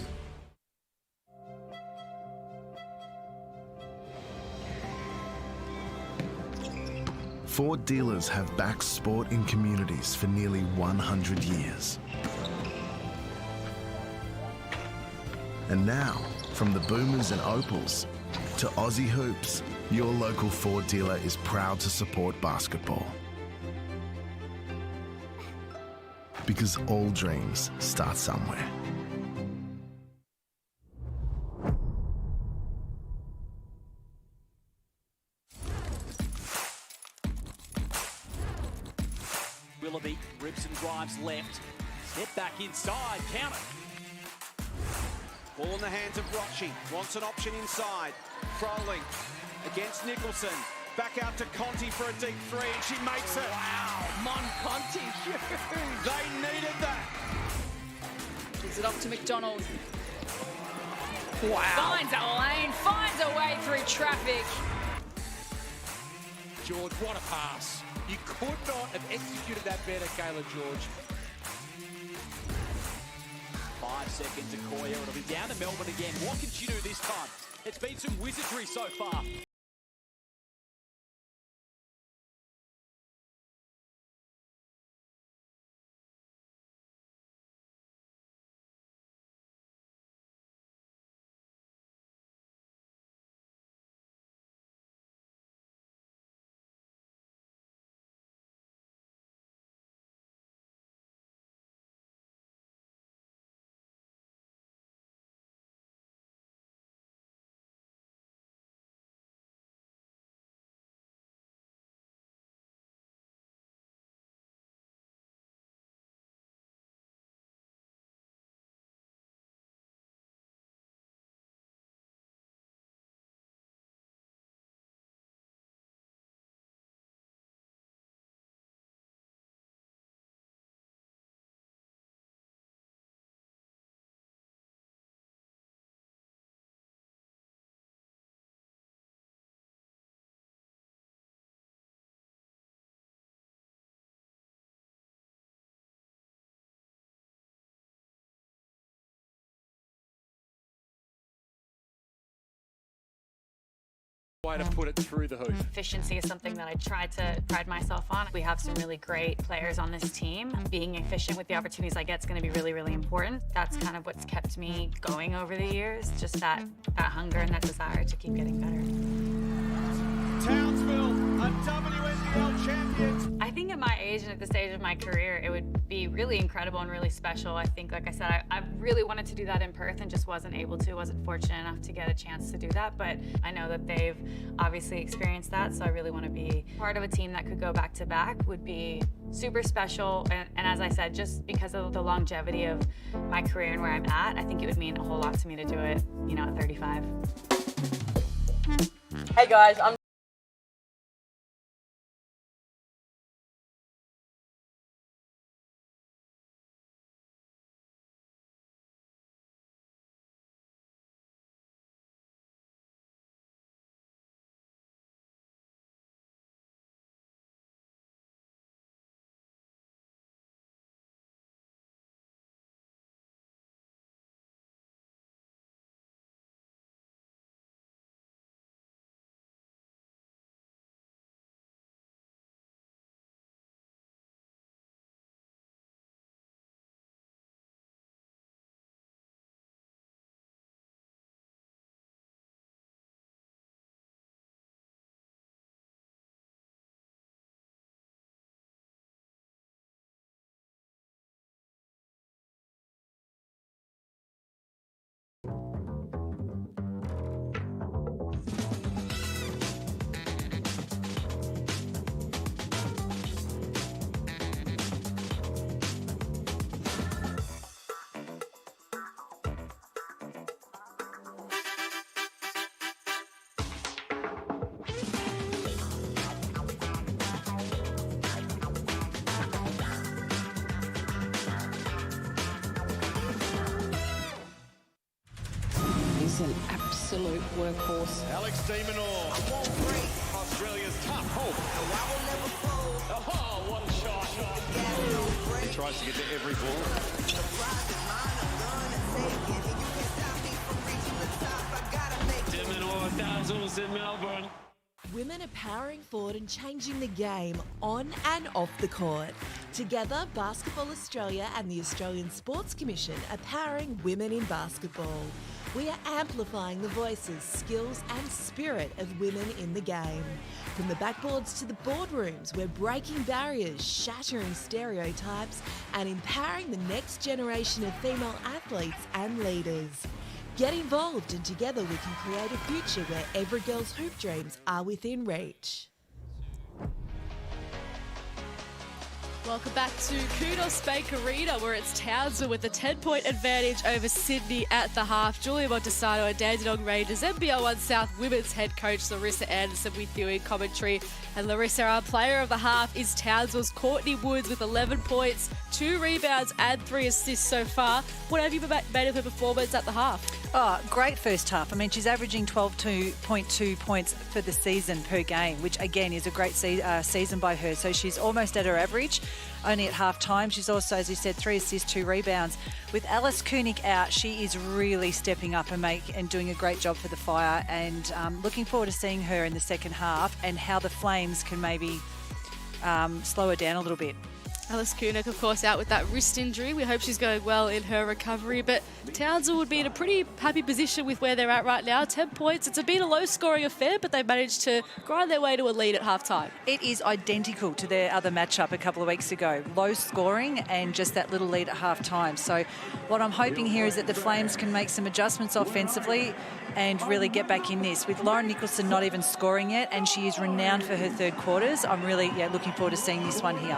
Ford dealers have backed sport in communities for nearly 100 years. And now, from the Boomers and Opals to Aussie Hoops, your local Ford dealer is proud to support basketball. Because all dreams start somewhere. Willoughby rips and drives left. Step back inside, count it. Ball in the hands of Rochi. Wants an option inside. Crowling against Nicholson. Back out to Conti for a deep 3, and she makes it. Wow, Mon Conti. They needed that. Gives it off to McDonald. Wow. Finds a lane, finds a way through traffic. George, what a pass. You could not have executed that better, Kayla George. 5 seconds to Koya. It'll be down to Melbourne again. What can she do this time? It's been some wizardry so far. Way to put it through the hoop. Efficiency is something that I try to pride myself on. We have some really great players on this team. Being efficient with the opportunities I get is going to be really, really important. That's kind of what's kept me going over the years, just that hunger and that desire to keep getting better. Townsville, a WNBL champion. I think at my age and at this stage of my career, it would be really incredible and really special. I think, like I said, I really wanted to do that in Perth and just wasn't able to, wasn't fortunate enough to get a chance to do that. But I know that they've obviously experienced that, so I really want to be part of a team that could go back to back. Would be super special. And as I said, just because of the longevity of my career and where I'm at, I think it would mean a whole lot to me to do it, you know, at 35. Hey guys, I'm He's an absolute workhorse. Alex Demonor. Australia's tough hope. Oh, what a shot. He tries to get to every ball. Demonor, Townsville's in Melbourne. Women are powering forward and changing the game on and off the court. Together, Basketball Australia and the Australian Sports Commission are powering women in basketball. We are amplifying the voices, skills and spirit of women in the game. From the backboards to the boardrooms, we're breaking barriers, shattering stereotypes and empowering the next generation of female athletes and leaders. Get involved and together we can create a future where every girl's hoop dreams are within reach. Welcome back to Qudos Bank Arena, where it's Townsville with a 10-point advantage over Sydney at the half. Julia Montesano and Dandenong Rangers NBL 1 South Women's head coach Larissa Anderson with you in commentary. And Larissa, our player of the half is Townsville's Courtney Woods with 11 points, 2 rebounds and 3 assists so far. What have you made of her performance at the half? Oh, great first half. I mean, she's averaging 12.2 points for the season per game, which again is a great season by her. So she's almost at her average, only at half time. She's also, as you said, 3 assists, 2 rebounds. With Alice Koenig out, she is really stepping up and doing a great job for the Fire, and looking forward to seeing her in the second half and how the Flames can maybe slow her down a little bit. Alice Koenig, of course, out with that wrist injury. We hope she's going well in her recovery. But Townsville would be in a pretty happy position with where they're at right now. 10 points. It's been a low-scoring affair, but they've managed to grind their way to a lead at half-time. It is identical to their other matchup a couple of weeks ago. Low scoring and just that little lead at half-time. So what I'm hoping here is that the Flames can make some adjustments offensively and really get back in this. With Lauren Nicholson not even scoring yet, and she is renowned for her third quarters, I'm really looking forward to seeing this one here.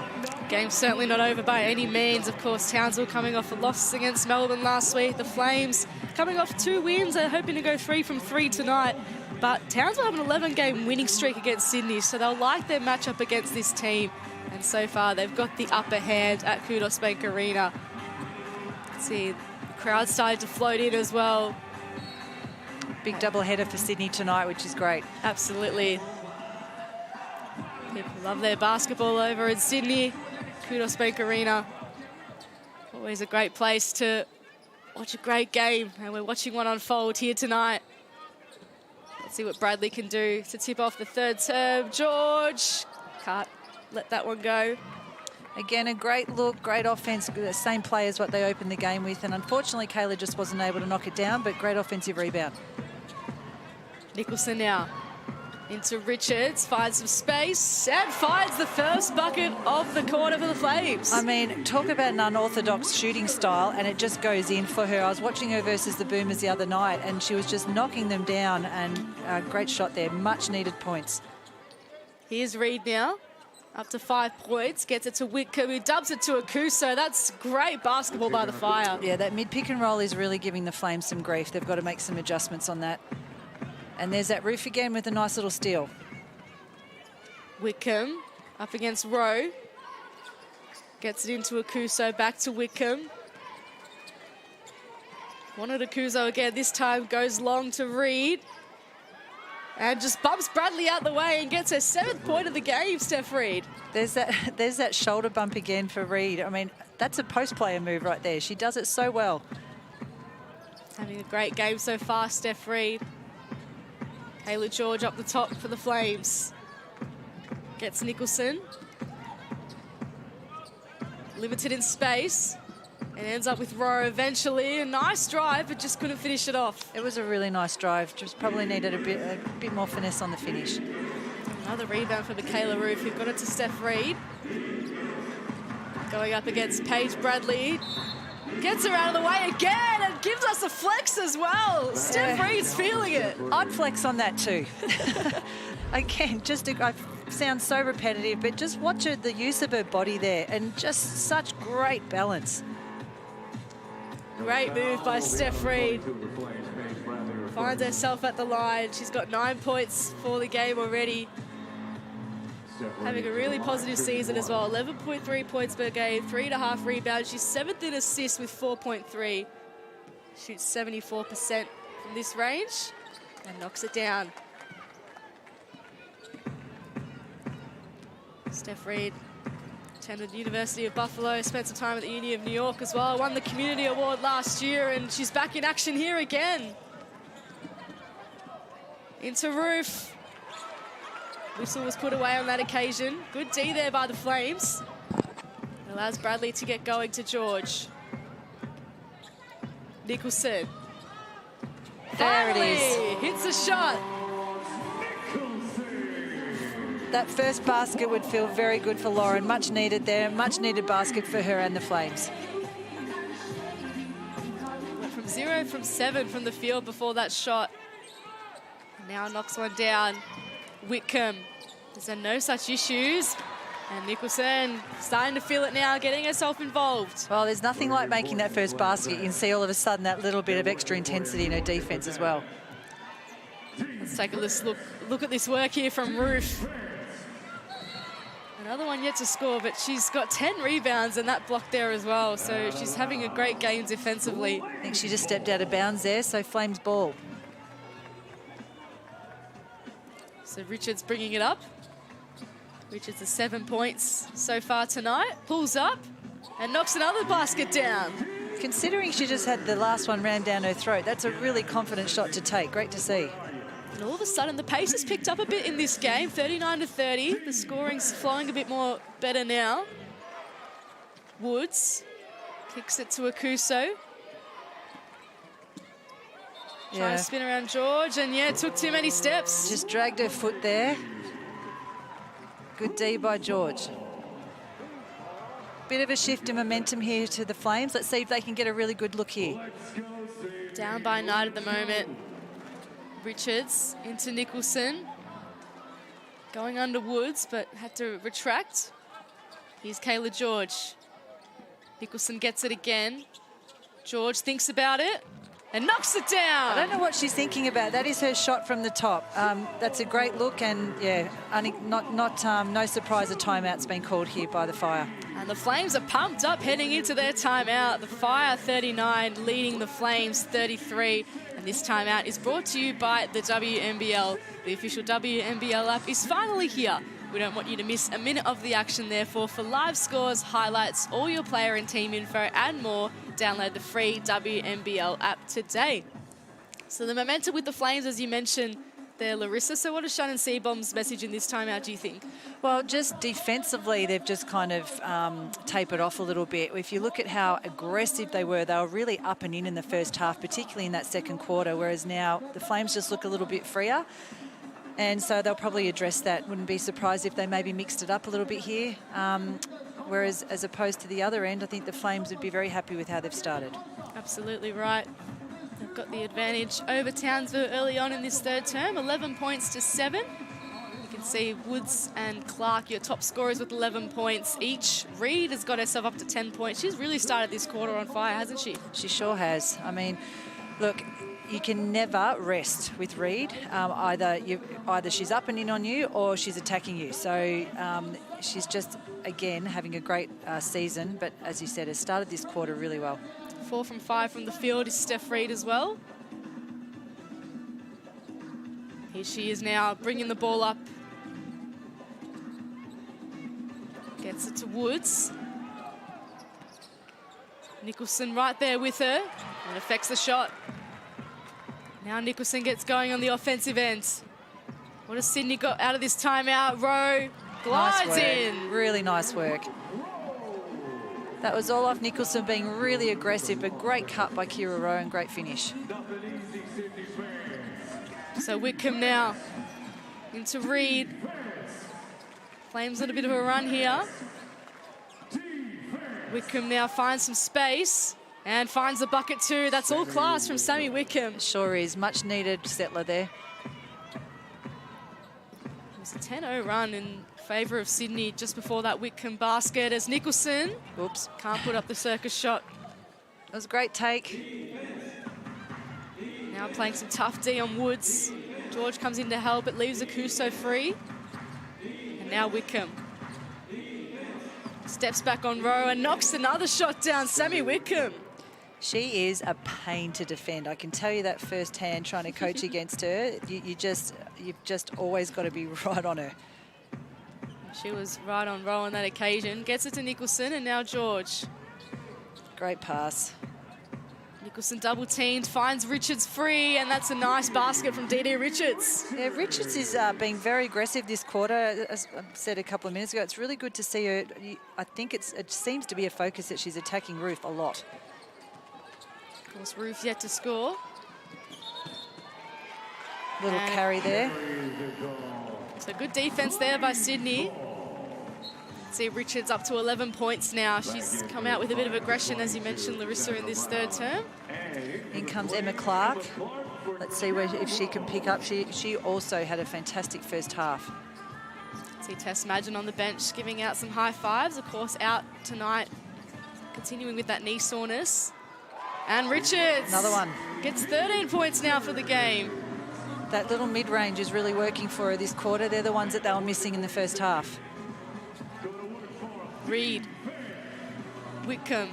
Game's certainly not over by any means. Of course, Townsville coming off a loss against Melbourne last week. The Flames coming off 2 wins. They're hoping to go 3 from 3 tonight. But Townsville have an 11-game winning streak against Sydney, so they'll like their matchup against this team. And so far, they've got the upper hand at Qudos Bank Arena. See, the crowd started to float in as well. Big doubleheader for Sydney tonight, which is great. Absolutely. People love their basketball over in Sydney. Qudos Bank Arena. Always a great place to watch a great game, and we're watching one unfold here tonight. Let's see what Bradley can do to tip off the third term. George can't let that one go. Again, a great look, great offense, the same play as what they opened the game with, and unfortunately Kayla just wasn't able to knock it down, but great offensive rebound. Nicholson now into Richards, finds some space and finds the first bucket of the quarter for the Flames. I mean, talk about an unorthodox shooting style, and it just goes in for her. I was watching her versus the Boomers the other night, and she was just knocking them down, and a great shot there, much needed points. Here's Reed now. Up to 5 points, gets it to Whitcomb, who dubs it to Akuso. That's great basketball by the Fire. Yeah, that mid-pick and roll is really giving the Flames some grief. They've got to make some adjustments on that. And there's that Roof again with a nice little steal. Whitcomb up against Rowe. Gets it into Akuso, back to Whitcomb. Wanted Akuso again, this time goes long to Reed. And just bumps Bradley out the way and gets her 7th point of the game, Steph Reed. There's that shoulder bump again for Reed. I mean, that's a post-player move right there. She does it so well. Having a great game so far, Steph Reed. Kayla George up the top for the Flames. Gets Nicholson. Limited in space. And ends up with Rowe eventually. A nice drive, but just couldn't finish it off. It was a really nice drive. Just probably needed a bit more finesse on the finish. Another rebound for Michaela Roof, who got it to Steph Reed. Going up against Paige Bradley. Gets her out of the way again and gives us a flex as well. Steph Reed's feeling it. I'd flex on that too. Again, I sound so repetitive, but just watch the use of her body there and just such great balance. Great move by Steph Reed. Finds herself at the line. She's got 9 points for the game already. Having a really positive season as well. 11.3 points per game, 3.5 rebounds. She's 7th in assists with 4.3. Shoots 74% from this range and knocks it down. Steph Reed attended the University of Buffalo, spent some time at the Uni of New York as well. Won the Community Award last year, and she's back in action here again. Into Roof. Whistle was put away on that occasion. Good D there by the Flames. Allows Bradley to get going to George. Nicholson. There it is. Hits a shot. That first basket would feel very good for Lauren. Much needed there. Much needed basket for her and the Flames. Went from 0 from 7 from the field before that shot. Now knocks one down. Whitcomb. There's no such issues. And Nicholson starting to feel it now, getting herself involved. Well, there's nothing like making that first basket. You can see all of a sudden that little bit of extra intensity in her defense as well. Let's take a look at this work here from Roof. Another one yet to score, but she's got 10 rebounds and that block there as well. So she's having a great game defensively. I think she just stepped out of bounds there, so Flames ball. So Richards bringing it up. Richards has 7 points so far tonight. Pulls up and knocks another basket down. Considering she just had the last one rammed down her throat, that's a really confident shot to take. Great to see. And all of a sudden, the pace has picked up a bit in this game, 39-30. The scoring's flowing a bit more better now. Woods kicks it to Akuso. Trying to spin around George, and yeah, took too many steps. Just dragged her foot there. Good D by George. Bit of a shift in momentum here to the Flames. Let's see if they can get a really good look here. Down by 9 at the moment. Richards into Nicholson. Going under Woods, but had to retract. Here's Kayla George. Nicholson gets it again. George thinks about it and knocks it down. I don't know what she's thinking about. That is her shot from the top. That's a great look, and yeah, no surprise a timeout's been called here by the Fire. And the Flames are pumped up heading into their timeout. The Fire 39 leading the Flames 33. And this timeout is brought to you by the WNBL. The official WNBL app is finally here. We don't want you to miss a minute of the action, therefore, for live scores, highlights, all your player and team info and more, download the free WNBL app today. So the momentum with the Flames, as you mentioned, there, Larissa. So what is Shannon Seabomb's message in this timeout, do you think? Well, just defensively, they've just kind of tapered off a little bit. If you look at how aggressive they were really up and in the first half, particularly in that second quarter, whereas now the Flames just look a little bit freer. And so they'll probably address that. Wouldn't be surprised if they maybe mixed it up a little bit here. Whereas as opposed to the other end, I think the Flames would be very happy with how they've started. Absolutely right. They've got the advantage over Townsville early on in this third term, 11 points to 7. You can see Woods and Clark, your top scorers, with 11 points each. Reed has got herself up to 10 points. She's really started this quarter on fire, hasn't she? She sure has. I mean, look, you can never rest with Reed. Either she's up and in on you or she's attacking you. So she's just, again, having a great season. But as you said, has started this quarter really well. 4 from 5 from the field is Steph Reed as well. Here she is now, bringing the ball up. Gets it to Woods. Nicholson right there with her. And affects the shot. Now Nicholson gets going on the offensive end. What has Sydney got out of this timeout? Rowe glides in. Really nice work. That was all off Nicholson being really aggressive, but great cut by Kira Rowe and great finish. So Whitcomb now into Reed. Flames on a bit of a run here. Whitcomb now finds some space and finds the bucket too. That's all class from Sammy Whitcomb. Sure is. Much needed settler there. It was a 10-0 run in favour of Sydney just before that Whitcomb basket as Nicholson can't put up the circus shot. That was a great take. Now playing some tough D on Woods. George comes in to help. It leaves Akuso free. And now Whitcomb steps back on Rowe and knocks another shot down. Sammy Whitcomb. She is a pain to defend. I can tell you that firsthand trying to coach against her. You've just always got to be right on her. She was right on Rowe on that occasion. Gets it to Nicholson and now George. Great pass. Nicholson double teamed, finds Richards free, and that's a nice basket from Dee Richards. Yeah, Richards is being very aggressive this quarter. As I said a couple of minutes ago, it's really good to see her. I think it seems to be a focus that she's attacking Ruth a lot. Of course, Ruth yet to score. Little carry there. So good defense there by Sydney. See Richards up to 11 points now. She's come out with a bit of aggression, as you mentioned, Larissa, in this third term. In comes Emma Clark. Let's see if she can pick up. She also had a fantastic first half. See Tess Madgen on the bench giving out some high fives. Of course, out tonight, continuing with that knee soreness. And Richards. Another one. Gets 13 points now for the game. That little mid-range is really working for her this quarter. They're the ones that they were missing in the first half. Reed. Whitcomb.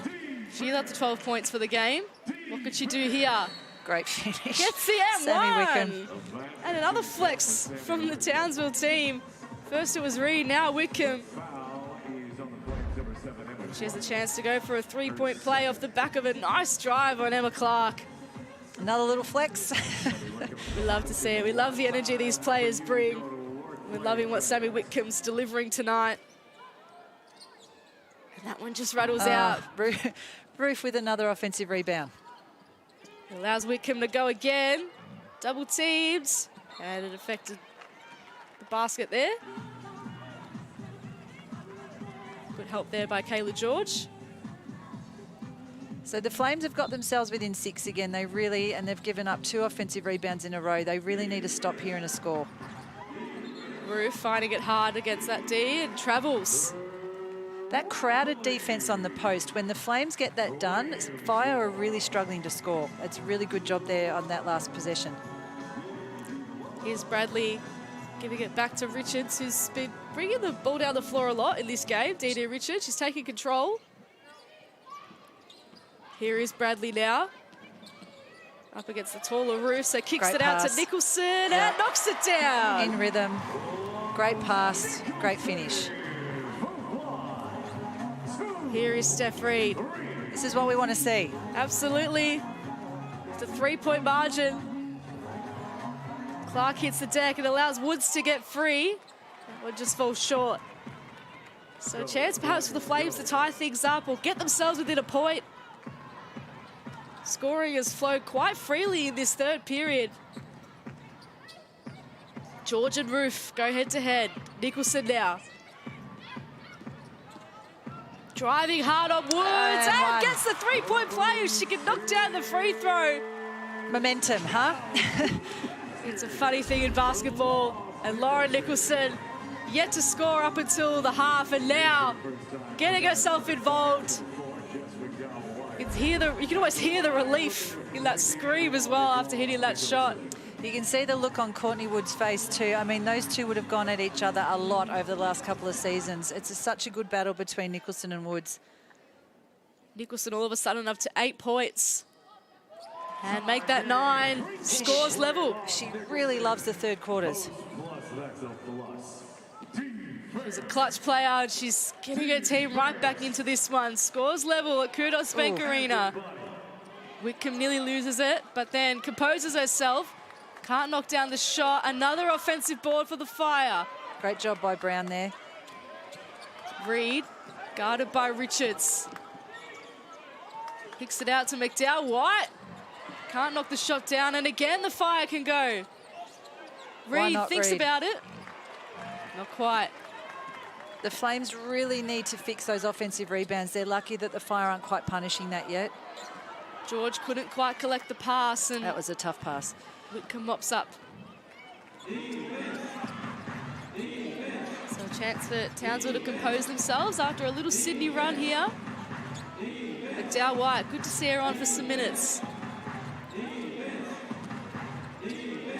She's up to 12 points for the game. What could she do here? Great finish. Gets the M1. Sammy Whitcomb. And another flex from the Townsville team. First it was Reed, now Whitcomb. She has a chance to go for a three-point play off the back of a nice drive on Emma Clark. Another little flex. We love to see it. We love the energy these players bring. We're loving what Sammy Whitcomb's delivering tonight. And that one just rattles out. Ruth with another offensive rebound. It allows Whitcomb to go again. Double teamed. And it affected the basket there. Good help there by Kayla George. So the Flames have got themselves within 6 again. They've given up 2 offensive rebounds in a row. They really need to stop here and a score. Ruth finding it hard against that D and travels. That crowded defense on the post, when the Flames get that done, Fire are really struggling to score. It's a really good job there on that last possession. Here's Bradley giving it back to Richards, who's been bringing the ball down the floor a lot in this game. Dee Richards, she's taking control. Here is Bradley now. Up against the taller Ruth, so kicks Great it out pass. to Nicholson and knocks it down. In rhythm. Great pass, great finish. Here is Steph Reed. This is what we want to see. Absolutely. It's a 3-point margin. Clark hits the deck and allows Woods to get free. Wood just falls short. So a chance perhaps for the Flames to tie things up or get themselves within a point. Scoring has flowed quite freely in this third period. George and Roof go head-to-head. Nicholson now. Driving hard on Woods and gets the three-point play. She can knock down the free throw. Momentum, huh? It's a funny thing in basketball. And Lauren Nicholson yet to score up until the half, and now getting herself involved. You can almost hear the relief in that scream as well after hitting that shot. You can see the look on Courtney Wood's face too. I mean, those two would have gone at each other a lot over the last couple of seasons. It's such a good battle between Nicholson and Woods. Nicholson all of a sudden up to 8 points. And make that 9. Scores level. She really loves the third quarters. She's a clutch player, and she's getting her team right back into this one. Scores level at Qudos Bank Arena. Whitcomb nearly loses it, but then composes herself. Can't knock down the shot. Another offensive board for the Fire. Great job by Brown there. Reed, guarded by Richards. Kicks it out to McDowell. White can't knock the shot down, and again the Fire can go. Reed thinks about it. Not quite. The Flames really need to fix those offensive rebounds. They're lucky that the Fire aren't quite punishing that yet. George couldn't quite collect the pass, and that was a tough pass. Whitcomb mops up. So a chance for Townsville to compose themselves after a little Sydney run here. McDowell White, good to see her on for some minutes.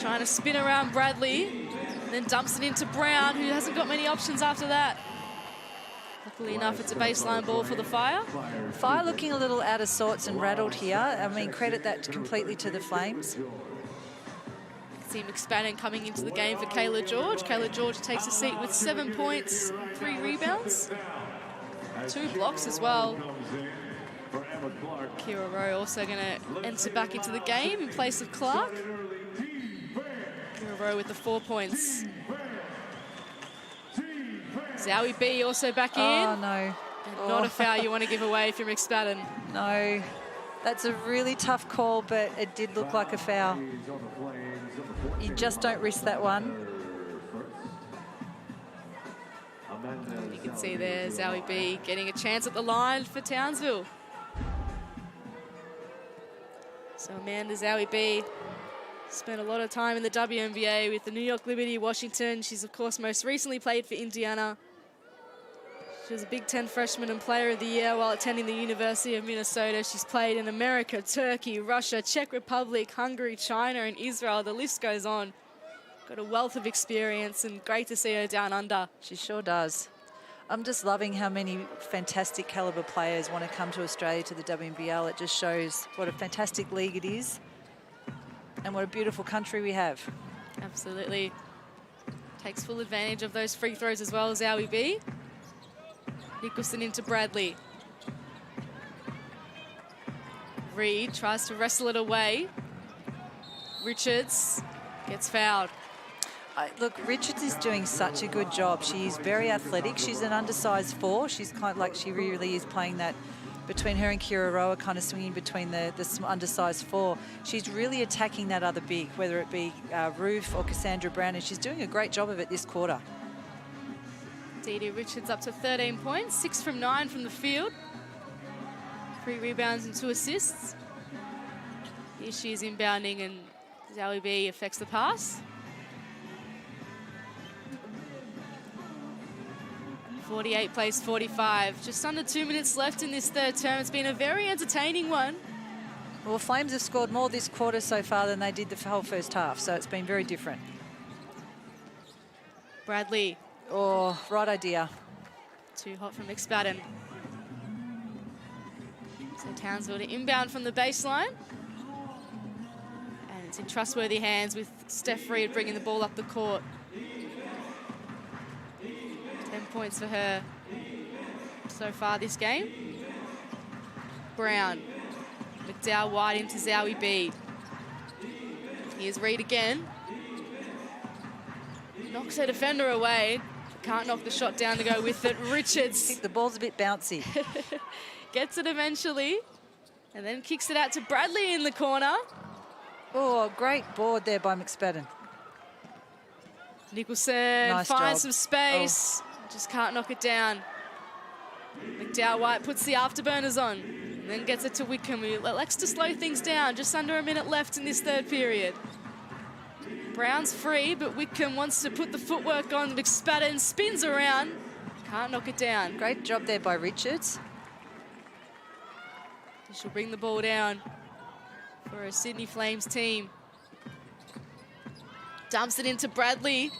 Trying to spin around Bradley, and then dumps it into Brown, who hasn't got many options after that. Luckily enough, it's a baseline ball for the Fire. Fire looking a little out of sorts and rattled here. I mean, credit that completely to the Flames. See McSpannon coming into the game for Kayla George. Kayla George takes a seat with 7 points, 3 rebounds, 2 blocks as well. Kira Rowe also going to enter back into the game in place of Clark. Kira Rowe with the 4 points. Zowie B also back in. Oh, no. Not a foul you want to give away if you're McSpadden. No. That's a really tough call, but it did look like a foul. You just don't risk that one. You can see there Zowie B getting a chance at the line for Townsville. So Amanda Zowie B spent a lot of time in the WNBA with the New York Liberty, Washington. She's, of course, most recently played for Indiana. She was a Big Ten freshman and player of the year while attending the University of Minnesota. She's played in America, Turkey, Russia, Czech Republic, Hungary, China, and Israel. The list goes on. Got a wealth of experience, and great to see her down under. She sure does. I'm just loving how many fantastic caliber players want to come to Australia to the WNBL. It just shows what a fantastic league it is and what a beautiful country we have. Absolutely. Takes full advantage of those free throws as well as Zowie B. Nicholson into Bradley. Reed tries to wrestle it away. Richards gets fouled. Look, Richards is doing such a good job. She's very athletic. She's an undersized 4. She's kind of like, she really is playing that between her and Kira Rowe, kind of swinging between the undersized 4. She's really attacking that other big, whether it be Ruth or Cassandra Brown, and she's doing a great job of it this quarter. Dee Dee Richards up to 13 points, 6 from 9 from the field. 3 rebounds and 2 assists. Here she is inbounding, and Zowie B affects the pass. 48 plays 45. Just under 2 minutes left in this third term. It's been a very entertaining one. Well, Flames have scored more this quarter so far than they did the whole first half, so it's been very different. Bradley. Oh, right idea. Too hot from McSpadden. So Townsville to inbound from the baseline. And it's in trustworthy hands with Steph Reed bringing the ball up the court. 10 points for her so far this game. Brown. McDowell White into Zowie B. Here's Reed again. Knocks her defender away. Can't knock the shot down to go with it. Richards. I think the ball's a bit bouncy. Gets it eventually. And then kicks it out to Bradley in the corner. Oh, great board there by McSpadden. Nicholson Nice finds job. some space. Just can't knock it down. McDowell White puts the afterburners on. And then gets it to Wickham, who likes to slow things down. Just under a minute left in this third period. Brown's free, but Wickham wants to put the footwork on. McSpadden spins around. Can't knock it down. Great job there by Richards. She'll bring the ball down for a Sydney Flames team. Dumps it into Bradley.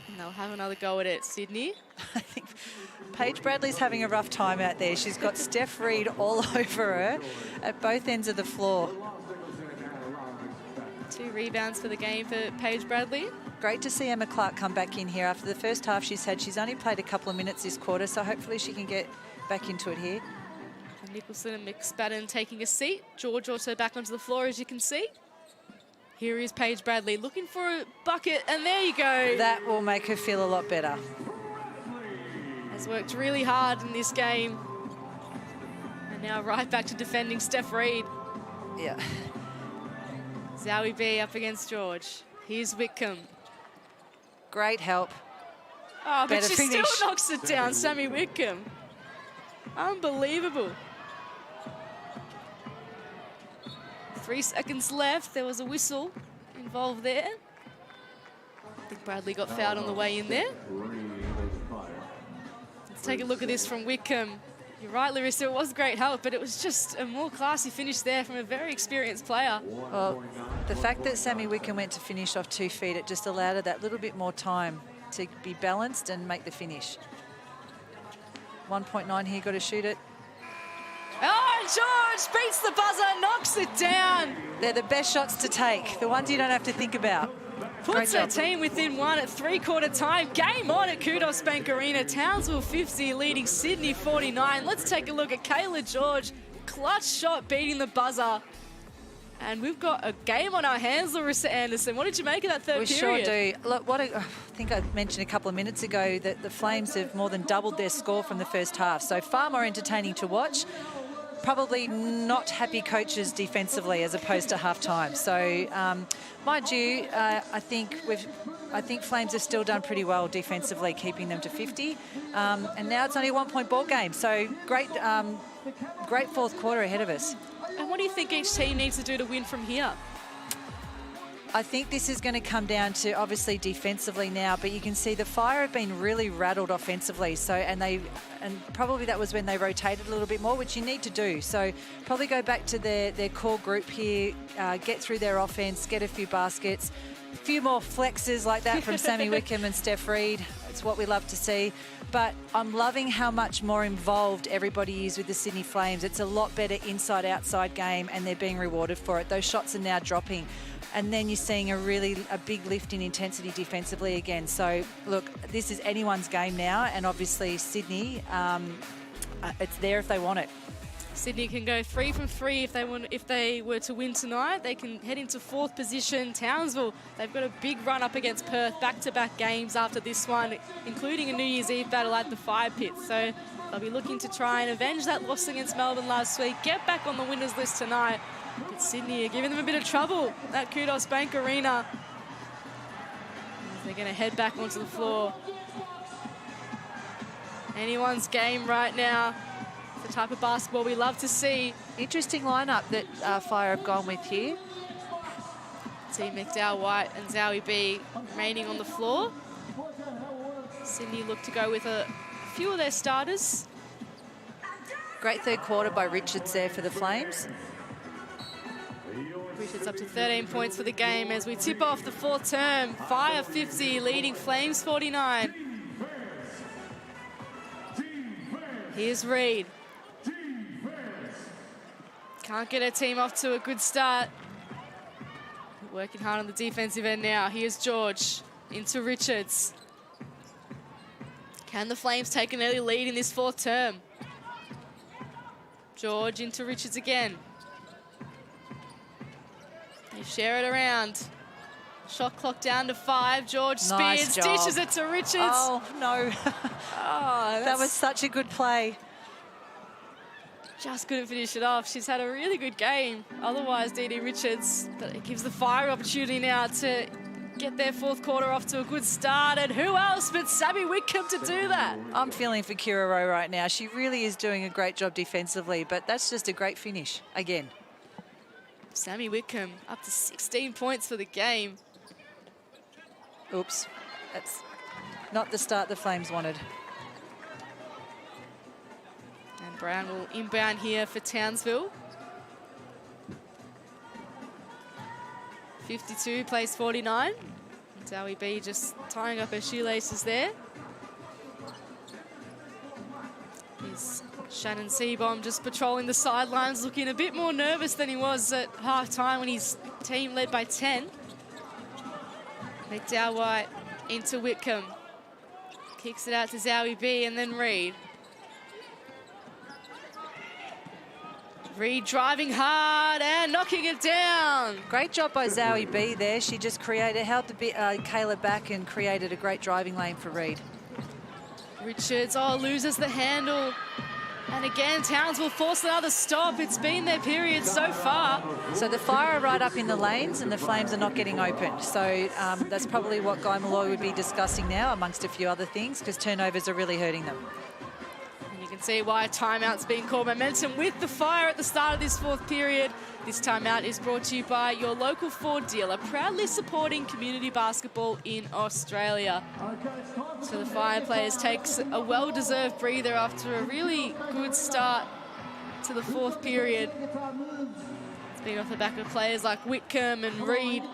And they'll have another go at it, Sydney. I think Paige Bradley's having a rough time out there. She's got Steph Reed all over her at both ends of the floor. 2 rebounds for the game for Paige Bradley. Great to see Emma Clark come back in here after the first half she's only played a couple of minutes this quarter, so hopefully she can get back into it here. And Nicholson and McSpadden taking a seat. George also back onto the floor, as you can see. Here is Paige Bradley looking for a bucket, and there you go. That will make her feel a lot better. Has worked really hard in this game. And now right back to defending Steph Reed. Yeah. Zowie B up against George. Here's Wickham. Great help. Oh, but Better she finish. still knocks it down, Sammy Wickham. Unbelievable. 3 seconds left. There was a whistle involved there. I think Bradley got fouled on the way in there. Let's take a look at this from Wickham. You're right, Larissa, it was great help, but it was just a more classy finish there from a very experienced player. Well, the fact that Sammy Wickham went to finish off 2 feet, it just allowed her that little bit more time to be balanced and make the finish. 1.9 here, got to shoot it. Oh, George beats the buzzer, knocks it down. They're the best shots to take, the ones you don't have to think about. Puts her team within 1 at 3/4 time. Game on at Qudos Bank Arena. Townsville 50 leading Sydney 49. Let's take a look at Kayla George. Clutch shot beating the buzzer. And we've got a game on our hands, Larissa Anderson. What did you make of that third period? We sure do. Look, I think I mentioned a couple of minutes ago that the Flames have more than doubled their score from the first half. So far more entertaining to watch. Probably not happy coaches defensively as opposed to half-time. So, mind you, I think Flames have still done pretty well defensively, keeping them to 50. And now it's only a 1-point ball game. So great, great fourth quarter ahead of us. And what do you think each team needs to do to win from here? I think this is going to come down to obviously defensively now, but you can see the Fire have been really rattled offensively. So and probably that was when they rotated a little bit more, which you need to do. So probably go back to their core group here, get through their offense, get a few baskets, a few more flexes like that from Sammy Wickham and Steph Reed. It's what we love to see. But I'm loving how much more involved everybody is with the Sydney Flames. It's a lot better inside-outside game, and they're being rewarded for it. Those shots are now dropping. And then you're seeing a big lift in intensity defensively again. So, look, this is anyone's game now, and obviously Sydney, it's there if they want it. Sydney can go 3 from 3 if they were to win tonight. They can head into 4th position. Townsville, they've got a big run up against Perth, back-to-back games after this one, including a New Year's Eve battle at the Fire Pit. So they'll be looking to try and avenge that loss against Melbourne last week, get back on the winners list tonight. But Sydney are giving them a bit of trouble at Qudos Bank Arena. They're going to head back onto the floor. Anyone's game right now. The type of basketball we love to see. Interesting lineup that Fire have gone with here. See McDowell White and Zowie B remaining on the floor. Sydney look to go with a few of their starters. Great third quarter by Richards there for the Flames. Richards up to 13 points for the game as we tip off the 4th term. Fire 50 leading Flames 49. Here's Reed. Can't get her team off to a good start. Working hard on the defensive end now. Here's George into Richards. Can the Flames take an early lead in this 4th term? George into Richards again. They share it around. Shot clock down to 5. George Spears Nice job. dishes it to Richards. Oh, no. Oh, That was such a good play. Just couldn't finish it off. She's had a really good game. Otherwise, Dee Richards, but it gives the Fire opportunity now to get their fourth quarter off to a good start. And who else but Sammy Whitcomb to do that? I'm feeling for Kira Rowe right now. She really is doing a great job defensively, but that's just a great finish again. Sammy Whitcomb up to 16 points for the game. Oops, that's not the start the Flames wanted. And Brown will inbound here for Townsville. 52 plays 49. Zoe B just tying up her shoelaces there. Here's Shannon Seabom just patrolling the sidelines, looking a bit more nervous than he was at half-time when his team led by 10. McDowell White into Whitcomb. Kicks it out to Zowie B and then Reed. Reed driving hard and knocking it down. Great job by Zowie B there. She just held Kayla back and created a great driving lane for Reed. Richards, loses the handle. And again, Townsville force another stop. It's been their period so far. So the Fire are right up in the lanes and the Flames are not getting open. So that's probably what Guy Malloy would be discussing now, amongst a few other things, because turnovers are really hurting them. And you can see why a timeout's being called. Momentum with the Fire at the start of this fourth period. This timeout is brought to you by your local Ford dealer, proudly supporting community basketball in Australia. So the Fire players takes a well-deserved breather after a really good start to the fourth period. It's been off the back of players like Whitcomb and Reed.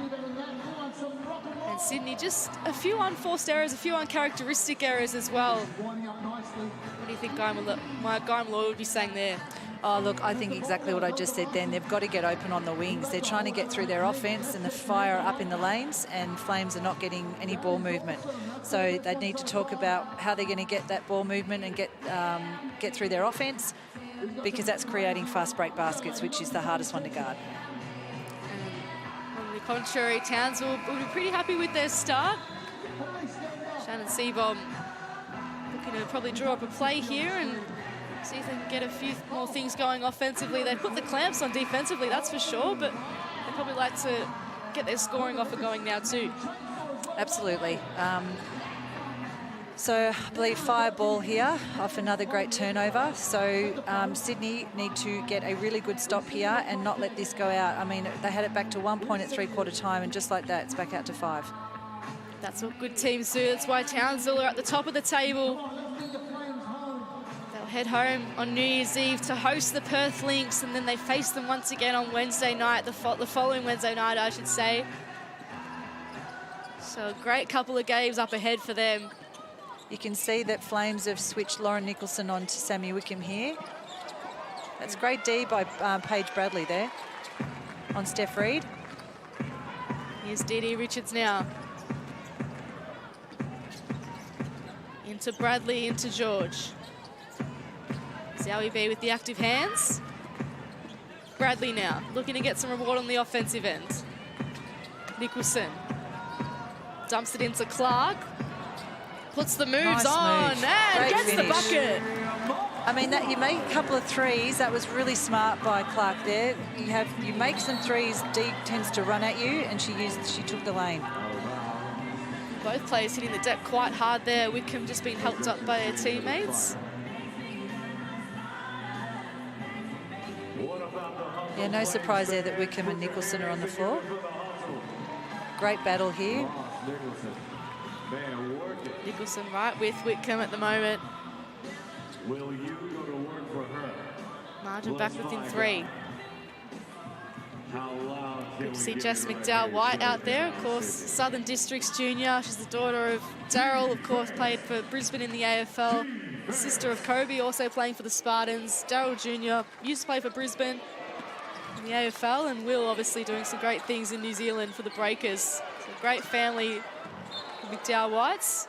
And Sydney, just a few unforced errors, a few uncharacteristic errors as well. What do you think Guy Malloy would be saying there? Oh, look, I think exactly what I just said then. They've got to get open on the wings. They're trying to get through their offense and the Fire are up in the lanes and Flames are not getting any ball movement. So they need to talk about how they're going to get that ball movement and get through their offense, because that's creating fast break baskets, which is the hardest one to guard. On the contrary, Townsville will be pretty happy with their start. Shannon Seabom looking to probably draw up a play here and see if they can get a few more things going offensively. They put the clamps on defensively, that's for sure, but they'd probably like to get their scoring offer going now too. Absolutely. So I believe Fire ball here off another great turnover. So Sydney need to get a really good stop here and not let this go out. I mean, they had it back to 1 point at three-quarter time, and just like that, it's back out to 5. That's what good teams do. That's why Townsville are at the top of the table. Head home on New Year's Eve to host the Perth Lynx, and then they face them once again on Wednesday night, the following Wednesday night, I should say. So a great couple of games up ahead for them. You can see that Flames have switched Lauren Nicholson on to Sammy Whitcomb here. That's great D by Paige Bradley there on Steph Reed. Here's Dee Richards now. Into Bradley, into George. Zowie B with the active hands. Bradley now, looking to get some reward on the offensive end. Nicholson dumps it into Clark. Puts the moves on and gets the bucket. I mean, that you make a couple of threes. That was really smart by Clark there. You make some threes, Dee tends to run at you, and she took the lane. Both players hitting the deck quite hard there. Whitcomb just being helped up by her teammates. Yeah, no surprise there that Whitcomb and Nicholson are on the floor. Great battle here. Nicholson right with Whitcomb at the moment. Will you go to work for her? Margin back within 3. Good to see Jess McDowell White out there, of course, Southern Districts junior. She's the daughter of Daryl, of course, played for Brisbane in the AFL. Sister of Kobe, also playing for the Spartans. Daryl Jr. used to play for Brisbane in the AFL, and Will obviously doing some great things in New Zealand for the Breakers. So a great family, the McDowell Whites.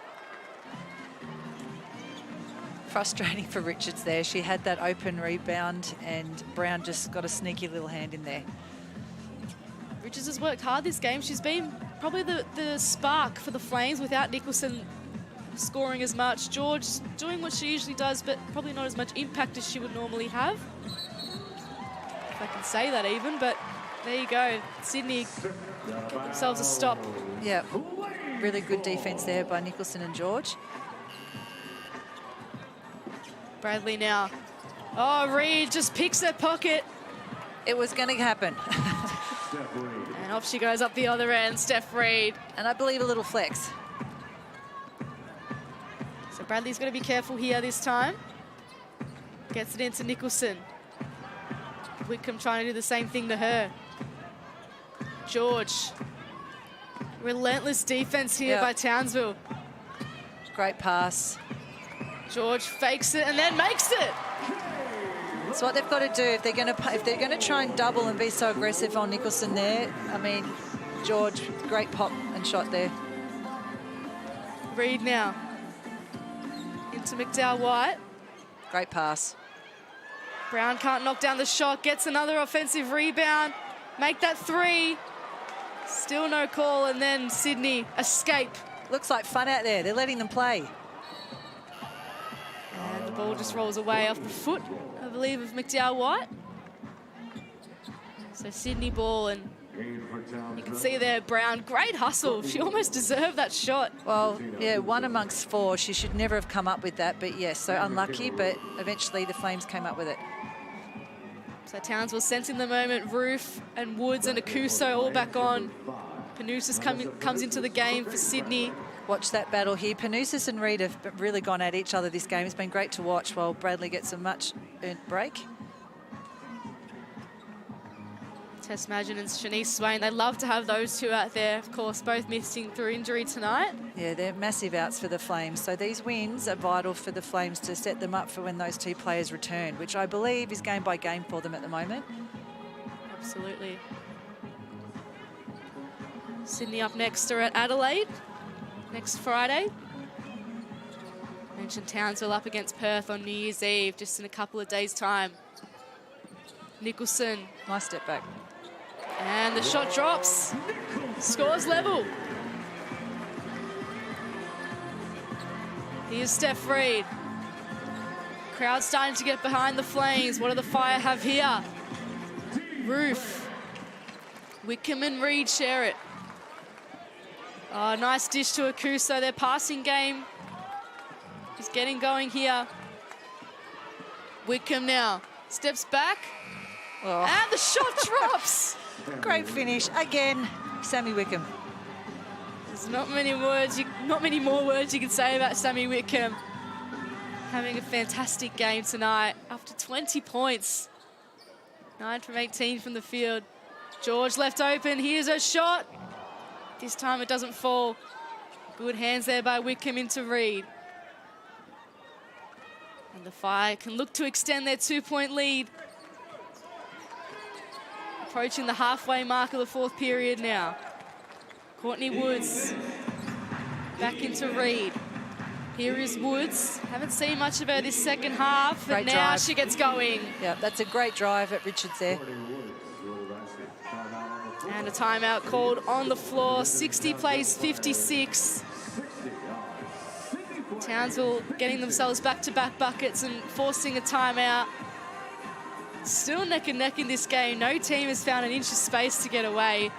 Frustrating for Richards there. She had that open rebound and Brown just got a sneaky little hand in there. Richards has worked hard this game. She's been probably the spark for the Flames without Nicholson scoring as much. George doing what she usually does, but probably not as much impact as she would normally have. If I can say that even, but there you go. Sydney get themselves a stop. Yeah, really good defense there by Nicholson and George. Bradley now. Oh, Reed just picks her pocket. It was going to happen. And off she goes up the other end, Steph Reed. And I believe a little flex. So Bradley's got to be careful here this time. Gets it into Nicholson. Wickham trying to do the same thing to her. George. Relentless defense here by Townsville. Great pass. George fakes it and then makes it. That's what they've got to do if they're going to try and double and be so aggressive on Nicholson there. I mean, George, great pop and shot there. Reed now into McDowell-White. Great pass. Brown can't knock down the shot, gets another offensive rebound. Make that three. Still no call, and then Sydney escape. Looks like fun out there. They're letting them play. And the ball just rolls away off the foot, I believe, of McDowell-White. So Sydney ball, and you can see there Brown, great hustle. She almost deserved that shot. Well, yeah, 1 amongst 4. She should never have come up with that, but yes, so unlucky, but eventually the Flames came up with it. So Townsville sensing the moment. Roof and Woods and Akuso all back on. Panousis comes into the game for Sydney. Watch that battle here. Panousis and Reed have really gone at each other this game. It's been great to watch while Bradley gets a much-earned break. Tess Madgen and Shanice Swain, they love to have those two out there. Of course, both missing through injury tonight. Yeah, they're massive outs for the Flames. So these wins are vital for the Flames to set them up for when those two players return, which I believe is game by game for them at the moment. Absolutely. Sydney up next are at Adelaide next Friday. Mentioned Townsville up against Perth on New Year's Eve, just in a couple of days' time. Nicholson. Nice step back. And the shot drops. Scores level. Here's Steph Reed. Crowd starting to get behind the Flames. What do the Fire have here? Roof. Wickham and Reed share it. Oh, nice dish to Akuso. Their passing game is getting going here. Wickham now steps back. Oh. And the shot drops. Great finish again, Sammy Wickham. There's not many more words you can say about Sammy Wickham. Having a fantastic game tonight. After 20 points, 9 from 18 from the field. George left open. Here's her shot. This time it doesn't fall. Good hands there by Wickham into Reed. And the Fire can look to extend their 2-point lead. Approaching the halfway mark of the 4th period now. Courtney Woods back into Reed. Here is Woods. Haven't seen much of her this second half, but now she gets going. Yeah, that's a great drive at Richards there. And a timeout called on the floor. 60 plays 56. Townsville getting themselves back-to-back buckets and forcing a timeout. Still neck and neck in this game. No team has found an inch of space to get away.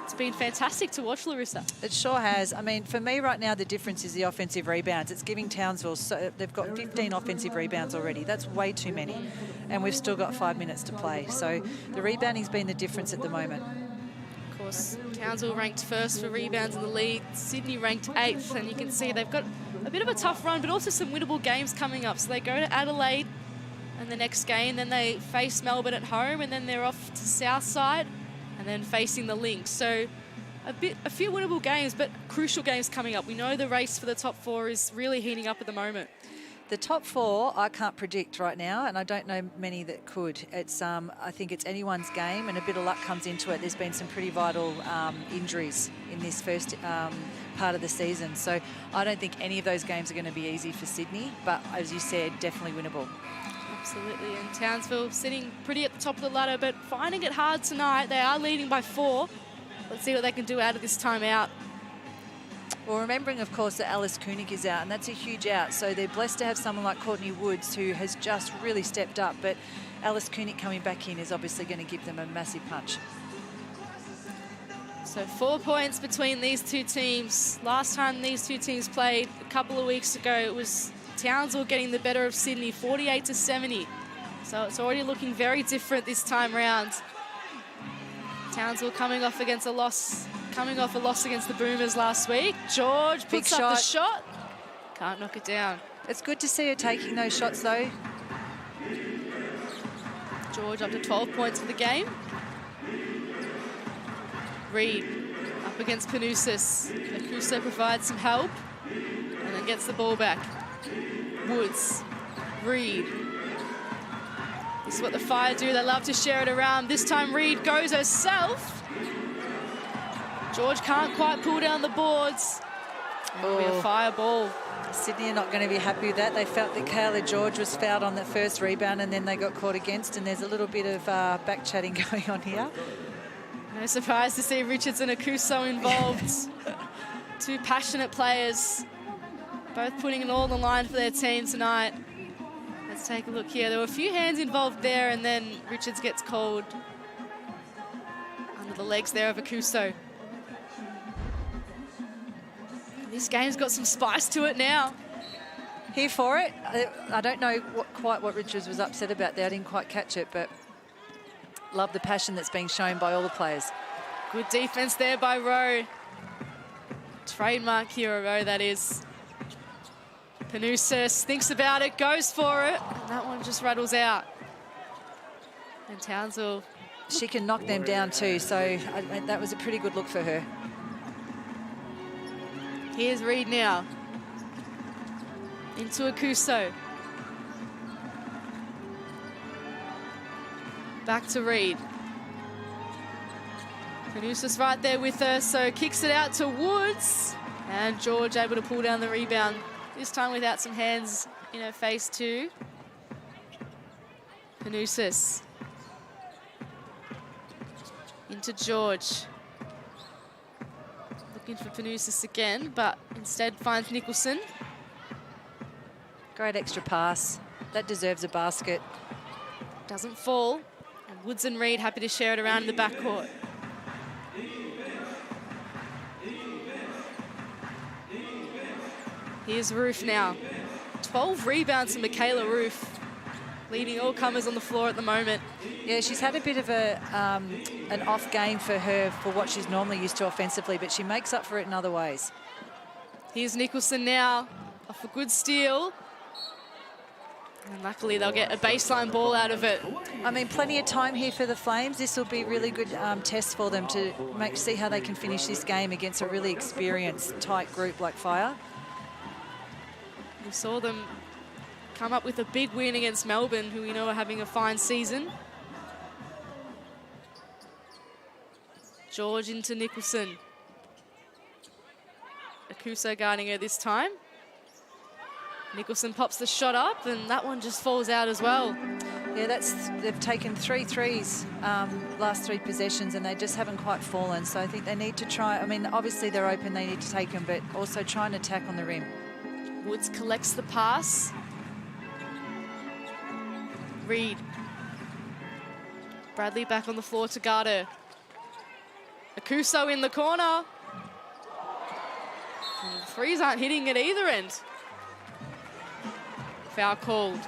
It's been fantastic to watch, Larissa. It sure has. I mean, for me right now, the difference is the offensive rebounds. It's giving Townsville, so they've got 15 offensive rebounds already. That's way too many. And we've still got 5 minutes to play. So the rebounding's been the difference at the moment. Of course, Townsville ranked 1st for rebounds in the league. Sydney ranked 8th, and you can see they've got a bit of a tough run, but also some winnable games coming up. So they go to Adelaide in the next game, then they face Melbourne at home, and then they're off to Southside, and then facing the Lynx. So a few winnable games, but crucial games coming up. We know the race for the top 4 is really heating up at the moment. The top 4, I can't predict right now, and I don't know many that could. It's I think it's anyone's game, and a bit of luck comes into it. There's been some pretty vital injuries in this first part of the season, so I don't think any of those games are going to be easy for Sydney, but as you said, definitely winnable. Absolutely, and Townsville sitting pretty at the top of the ladder, but finding it hard tonight. They are leading by 4. Let's see what they can do out of this timeout. Well, remembering, of course, that Alice Koenig is out, and that's a huge out. So they're blessed to have someone like Courtney Woods, who has just really stepped up. But Alice Koenig coming back in is obviously going to give them a massive punch. So 4 points between these two teams. Last time these two teams played a couple of weeks ago, it was Townsville getting the better of Sydney, 48-70. So it's already looking very different this time round. Townsville coming off a loss against the Boomers last week. George puts up the shot. Can't knock it down. It's good to see her taking those shots, though. George up to 12 points for the game. Reed up against Panousis. Akuso provides some help and then gets the ball back. Woods, Reed. This is what the Fire do. They love to share it around. This time Reed goes herself. George can't quite pull down the boards. It'll be a Fire ball. Sydney are not going to be happy with that. They felt that Kayla George was fouled on that first rebound, and then they got caught against, and there's a little bit of back-chatting going on here. No surprise to see Richards and Akuso involved. Two passionate players, both putting it all on the line for their team tonight. Let's take a look here. There were a few hands involved there, and then Richards gets called under the legs there of Akuso. This game's got some spice to it now. Here for it. I don't know quite what Richards was upset about there. I didn't quite catch it, but love the passion that's being shown by all the players. Good defense there by Rowe. Trademark hero Rowe, that is. Panousis thinks about it, goes for it, and that one just rattles out. And Townsville. She can knock them down too, so that was a pretty good look for her. Here's Reed now. Into Akuso. Back to Reed. Panousis right there with her, so kicks it out to Woods. And George able to pull down the rebound, this time without some hands in her face too. Panousis. Into George. Looking for Panousis again, but instead finds Nicholson. Great extra pass. That deserves a basket. Doesn't fall. And Woods and Reed happy to share it around in the backcourt. Here's Roof now. 12 rebounds for Michaela Roof, leading all comers on the floor at the moment. Yeah, she's had a bit of an off game for her for what she's normally used to offensively, but she makes up for it in other ways. Here's Nicholson now, off a good steal. And luckily they'll get a baseline ball out of it. I mean, plenty of time here for the Flames. This will be a really good test for them to see how they can finish this game against a really experienced, tight group like Fire. We saw them come up with a big win against Melbourne, who we know are having a fine season. George into Nicholson. Akuso guarding her this time. Nicholson pops the shot up, and that one just falls out as well. Yeah, they've taken 3 threes last 3 possessions, and they just haven't quite fallen. So I think they need to try. I mean, obviously they're open, they need to take them, but also try and attack on the rim. Woods collects the pass. Reed. Bradley back on the floor to guard her. Akuso in the corner. And the threes aren't hitting at either end. Foul called.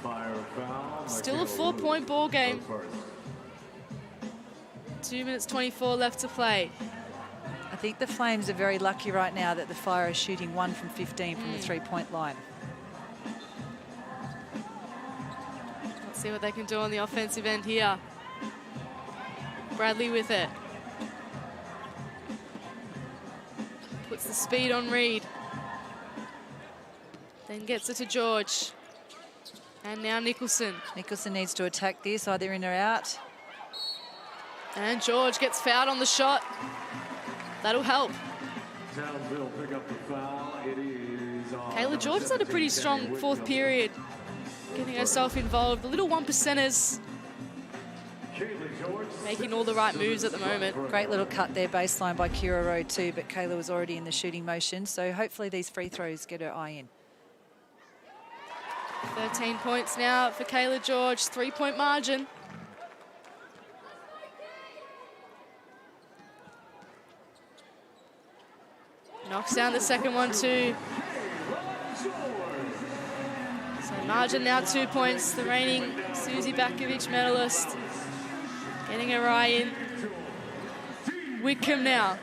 Fire foul. Still a 4-point ball game. 2 minutes 24 left to play. I think the Flames are very lucky right now that the Fire are shooting 1 from 15 from the 3-point line. Let's see what they can do on the offensive end here. Bradley with it. Puts the speed on Reed. Then gets it to George. And now Nicholson. Nicholson needs to attack this, either in or out. And George gets fouled on the shot. That'll help. Townsville pick up the foul. It is on. Kayla George has had a pretty strong fourth period, getting herself involved. The little 1%ers making all the right moves at the moment. Great little cut there, baseline by Kira Rowe too, but Kayla was already in the shooting motion, so hopefully these free throws get her eye in. 13 points now for Kayla George, 3-point margin. Knocks down the second one too. So margin now 2 points. The reigning Susie Bakovic medalist getting her eye in. Whitcomb now.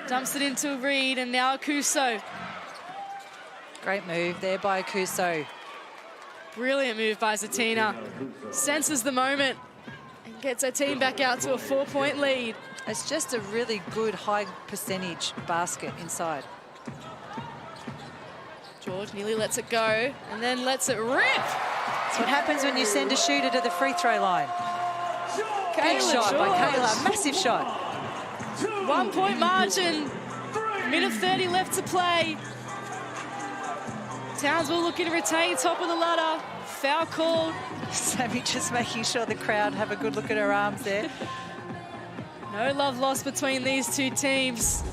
Dumps it into Reed and now Akuso. Great move there by Akuso. Brilliant move by Zatina. Senses the moment and gets her team back out to a 4-point lead. It's just a really good high percentage basket inside. George nearly lets it go and then lets it rip. That's what happens when you send a shooter to the free throw line. Big shot by Kayla, massive shot. 1 point margin, minute 30 left to play. Townsville looking to retain top of the ladder. Foul called. Sammy just making sure the crowd have a good look at her arms there. No love lost between these two teams.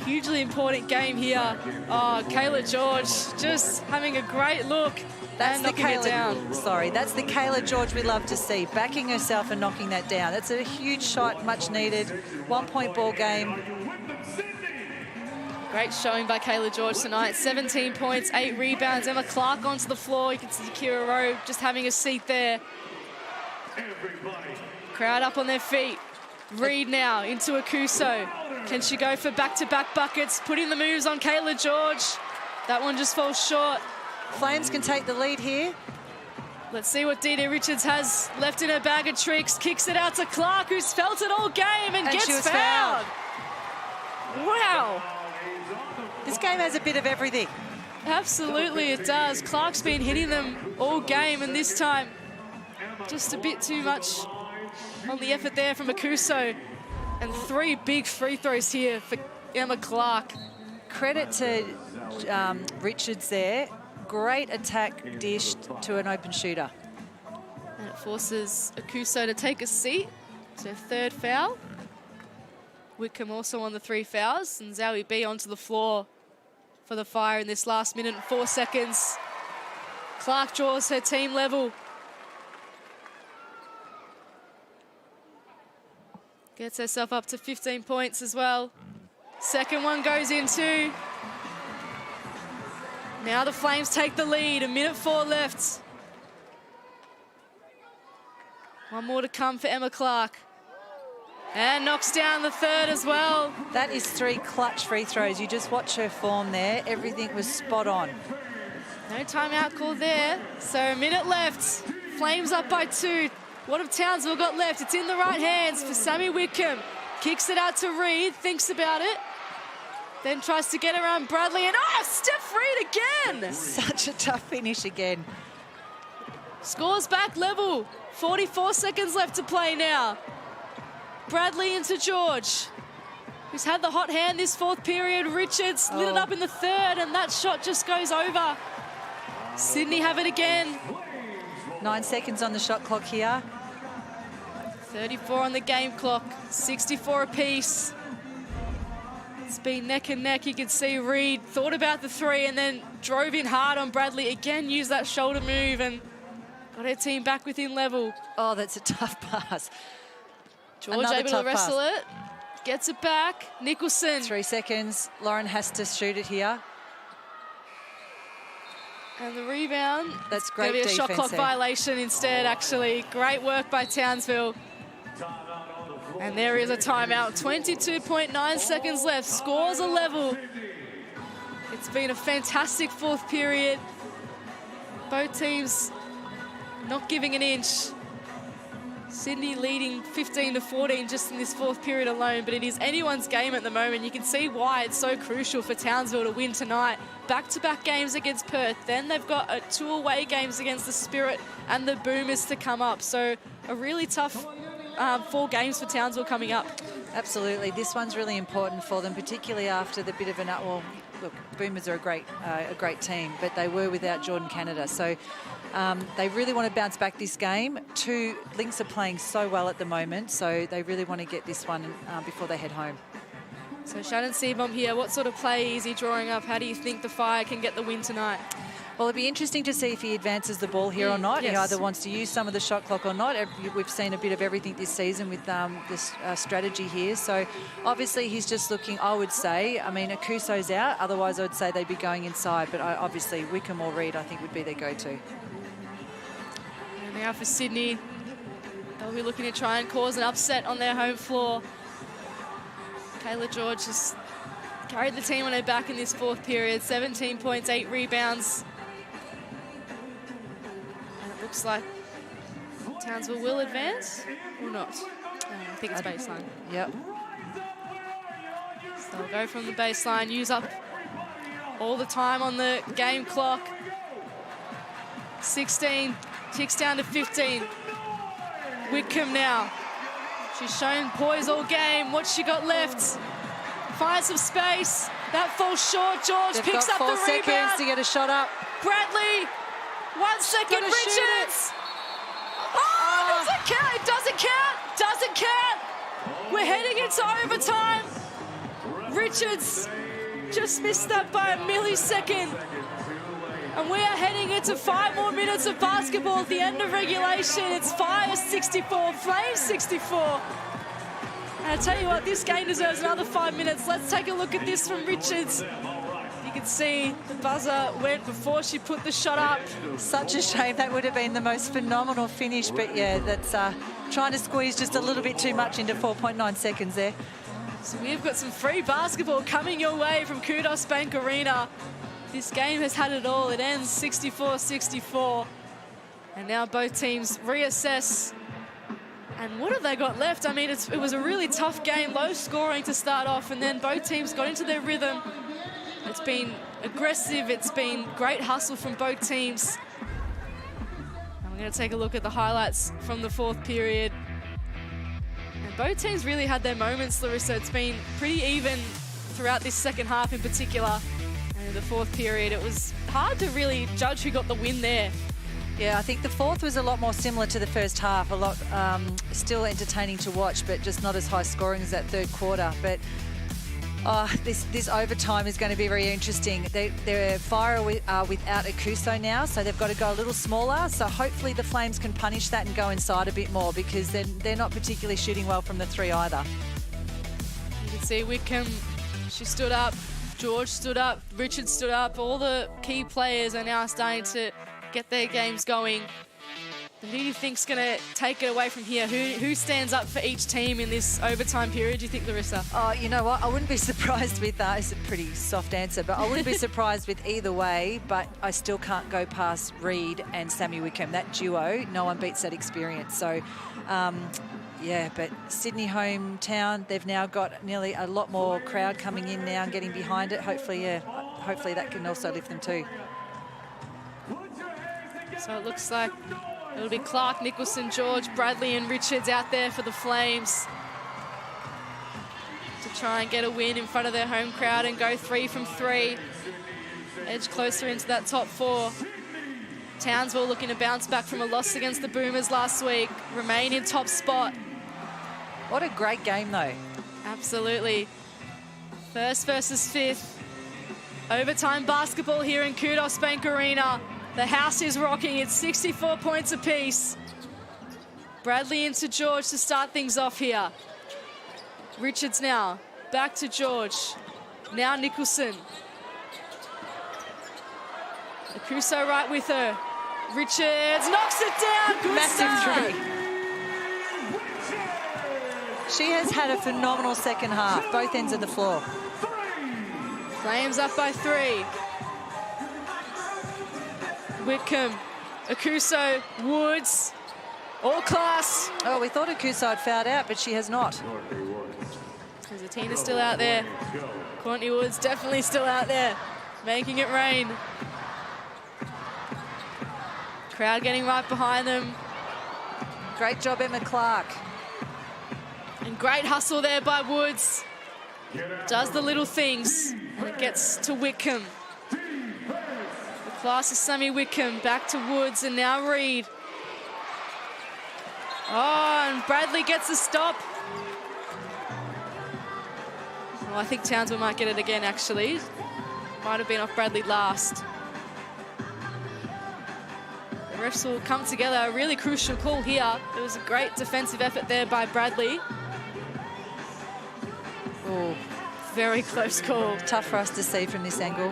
Hugely important game here. Oh, Kayla George just having a great look. That's and the knocking it down. Sorry, that's the Kayla George we love to see, backing herself and knocking that down. That's a huge shot, much needed. 1 point ball game. Great showing by Kayla George tonight. 17 points, 8 rebounds. Emma Clark onto the floor. You can see Kira Rowe just having a seat there. Crowd up on their feet. Reed now into Akuso. Can she go for back-to-back buckets? Putting the moves on Kayla George. That one just falls short. Flames can take the lead here. Let's see what Dita Richards has left in her bag of tricks. Kicks it out to Clark, who's felt it all game and gets she was fouled. Wow. This game has a bit of everything. Absolutely it does. Clark's been hitting them all game, and this time just a bit too much on the effort there from Akuso. And 3 big free throws here for Emma Clark. Credit to Richards there. Great attack dish to an open shooter. And it forces Akuso to take a seat. It's her 3rd foul. Whitcomb also on the 3 fouls. And Zoe B onto the floor for the Fire in this last minute and 4 seconds. Clark draws her team level. Gets herself up to 15 points as well. Second one goes in too. Now the Flames take the lead, a minute 4 left. One more to come for Emma Clark. And knocks down the 3rd as well. That is 3 clutch free throws. You just watch her form there. Everything was spot on. No timeout call there. So a minute left. Flames up by 2. What have Townsville got left? It's in the right hands for Sammy Whitcomb. Kicks it out to Reed, thinks about it. Then tries to get around Bradley and Steph Reed again! Such a tough finish again. Scores back level. 44 seconds left to play now. Bradley into George, who's had the hot hand this 4th period. Richards lit it up in the 3rd, and that shot just goes over. Sydney have it again. 9 seconds on the shot clock here. 34 on the game clock, 64 apiece. It's been neck and neck. You can see Reed thought about the 3 and then drove in hard on Bradley. Again, used that shoulder move and got her team back within level. Oh, that's a tough pass. George Another able to wrestle it. Gets it back. Nicholson. 3 seconds. Lauren has to shoot it here. And the rebound. That's great defense. Going to be a shot clock there. violation instead, actually. Great work by Townsville. And there is a timeout. 22.9 seconds left. Scores are level. It's been a fantastic 4th period. Both teams not giving an inch. Sydney leading 15-14 just in this 4th period alone, but it is anyone's game at the moment. You can see why it's so crucial for Townsville to win tonight. Back-to-back games against Perth. Then they've got 2 away games against the Spirit and the Boomers to come up. So a really tough 4 games for Townsville coming up. Absolutely. This one's really important for them, particularly after the bit of an... Well, look, Boomers are a great team, but they were without Jordan Canada. So they really want to bounce back this game. Lynx are playing so well at the moment, so they really want to get this one before they head home. So Shannon Seabom here, what sort of play is he drawing up? How do you think the Fire can get the win tonight? Well, it'd be interesting to see if he advances the ball here or not. Yes. He either wants to use some of the shot clock or not. We've seen a bit of everything this season with this strategy here. So obviously he's just looking, I would say, I mean, Akuso's out. Otherwise, I would say they'd be going inside. But obviously Wickham or Reid, I think, would be their go-to. And now for Sydney, they'll be looking to try and cause an upset on their home floor. Kayla George has carried the team on her back in this fourth period. 17 points, 8 rebounds. And it looks like Townsville will advance or not. I think it's baseline. Yep. So they'll go from the baseline, use up all the time on the game clock. 16, ticks down to 15. Wickham now. She's shown poise all game. What's she got left? Finds some space. That falls short. George They've picks got up the 4 seconds rebound. to get a shot up. Bradley, 1 second. Gotta shoot it. Richards. Oh, does it count? It doesn't count. Doesn't count. We're heading into overtime. Richards just missed that by a millisecond. And we are heading into 5 more minutes of basketball at the end of regulation. It's Fire 64, Flames 64. And I tell you what, this game deserves another 5 minutes. Let's take a look at this from Richards. You can see the buzzer went before she put the shot up. Such a shame. That would have been the most phenomenal finish. But yeah, that's trying to squeeze just a little bit too much into 4.9 seconds there. So we've got some free basketball coming your way from Qudos Bank Arena. This game has had it all. It ends 64-64. And now both teams reassess. And what have they got left? I mean, it was a really tough game, low scoring to start off, and then both teams got into their rhythm. It's been aggressive. It's been great hustle from both teams. And we're going to take a look at the highlights from the fourth period. And both teams really had their moments, Larissa. It's been pretty even throughout this second half in particular. And in the fourth period, it was hard to really judge who got the win there. Yeah, I think the fourth was a lot more similar to the first half. A lot still entertaining to watch, but just not as high scoring as that third quarter. But this overtime is going to be very interesting. They're Fire without Akuso now, so they've got to go a little smaller. So hopefully the Flames can punish that and go inside a bit more, because they're not particularly shooting well from the three either. You can see Wickham, she stood up. George stood up, Richard stood up. All the key players are now starting to get their games going. But who do you think's going to take it away from here? Who stands up for each team in this overtime period, do you think, Larissa? Oh, you know what? I wouldn't be surprised with that. It's a pretty soft answer, but I wouldn't be surprised with either way, but I still can't go past Reid and Sammy Wickham. That duo, no one beats that experience. So, yeah, but Sydney hometown, they've now got nearly a lot more crowd coming in now and getting behind it. Hopefully that can also lift them too. So it looks like it'll be Clark, Nicholson, George, Bradley and Richards out there for the Flames to try and get a win in front of their home crowd and go 3 from 3. Edge closer into that top 4. Townsville looking to bounce back from a loss against the Boomers last week, remain in top spot. What a great game though. Absolutely. First versus fifth. Overtime basketball here in Qudos Bank Arena. The house is rocking. It's 64 points apiece. Bradley into George to start things off here. Richards now. Back to George. Now Nicholson. Akuso right with her. Richards knocks it down. Good Massive start. three. She has had a phenomenal second half, both ends of the floor. Flames up by 3. Wickham, Akuso, Woods, all class. Oh, we thought Akuso had fouled out, but she has not. Zatina's still out there. Courtney Woods definitely still out there, making it rain. Crowd getting right behind them. Great job, Emma Clark. And great hustle there by Woods. Does the little things. And it gets to Whitcomb. The class of Sammy Whitcomb. Back to Woods and now Reed. Oh, and Bradley gets a stop. Well, I think Townsville might get it again, actually. Might have been off Bradley last. The refs will come together. A really crucial call here. It was a great defensive effort there by Bradley. Oh, very close call. Tough for us to see from this angle.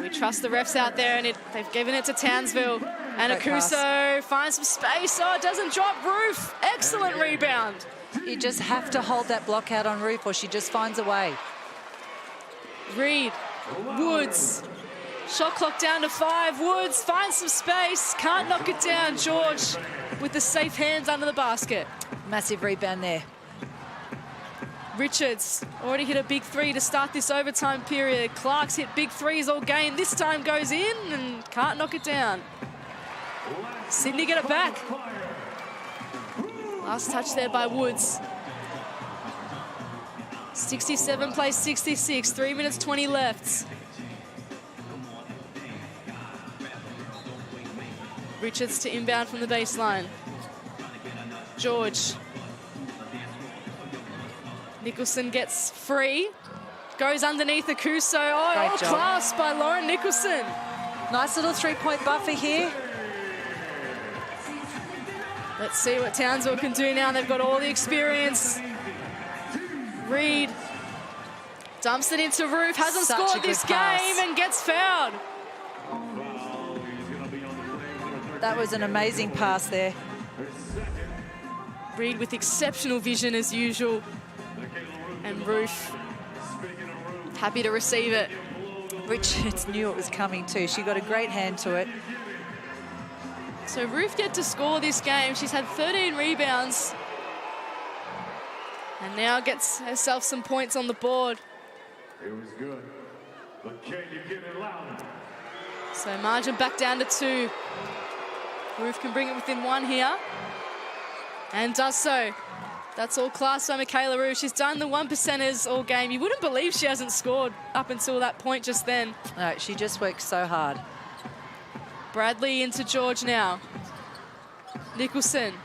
We trust the refs out there, and they've given it to Townsville. And Akuso finds some space. Oh, it doesn't drop. Roof. Excellent rebound. You just have to hold that block out on Roof or she just finds a way. Reed. Woods. Shot clock down to 5. Woods finds some space. Can't knock it down. George with the safe hands under the basket. Massive rebound there. Richards already hit a big 3 to start this overtime period. Clark's hit big 3s all game. This time goes in and can't knock it down. Sydney get it back. Last touch there by Woods. 67 plays 66. 3 minutes 20 left. Richards to inbound from the baseline. George. Nicholson gets free. Goes underneath Akuso. Oh, all class by Lauren Nicholson. Nice little three-point buffer here. Let's see what Townsville can do now. They've got all the experience. Reed dumps it into Roof. Hasn't scored this game and gets fouled. That was an amazing pass there. Reed with exceptional vision as usual. And Roof happy to receive it. Richards knew it was coming too. She got a great hand to it. So Roof get to score this game. She's had 13 rebounds. And now gets herself some points on the board. It was good, but can you get it louder? So margin back down to 2. Roof can bring it within 1 here. And does so. That's all class by Michaela Roof. She's done the 1%ers all game. You wouldn't believe she hasn't scored up until that point just then. No, she just works so hard. Bradley into George now. Nicholson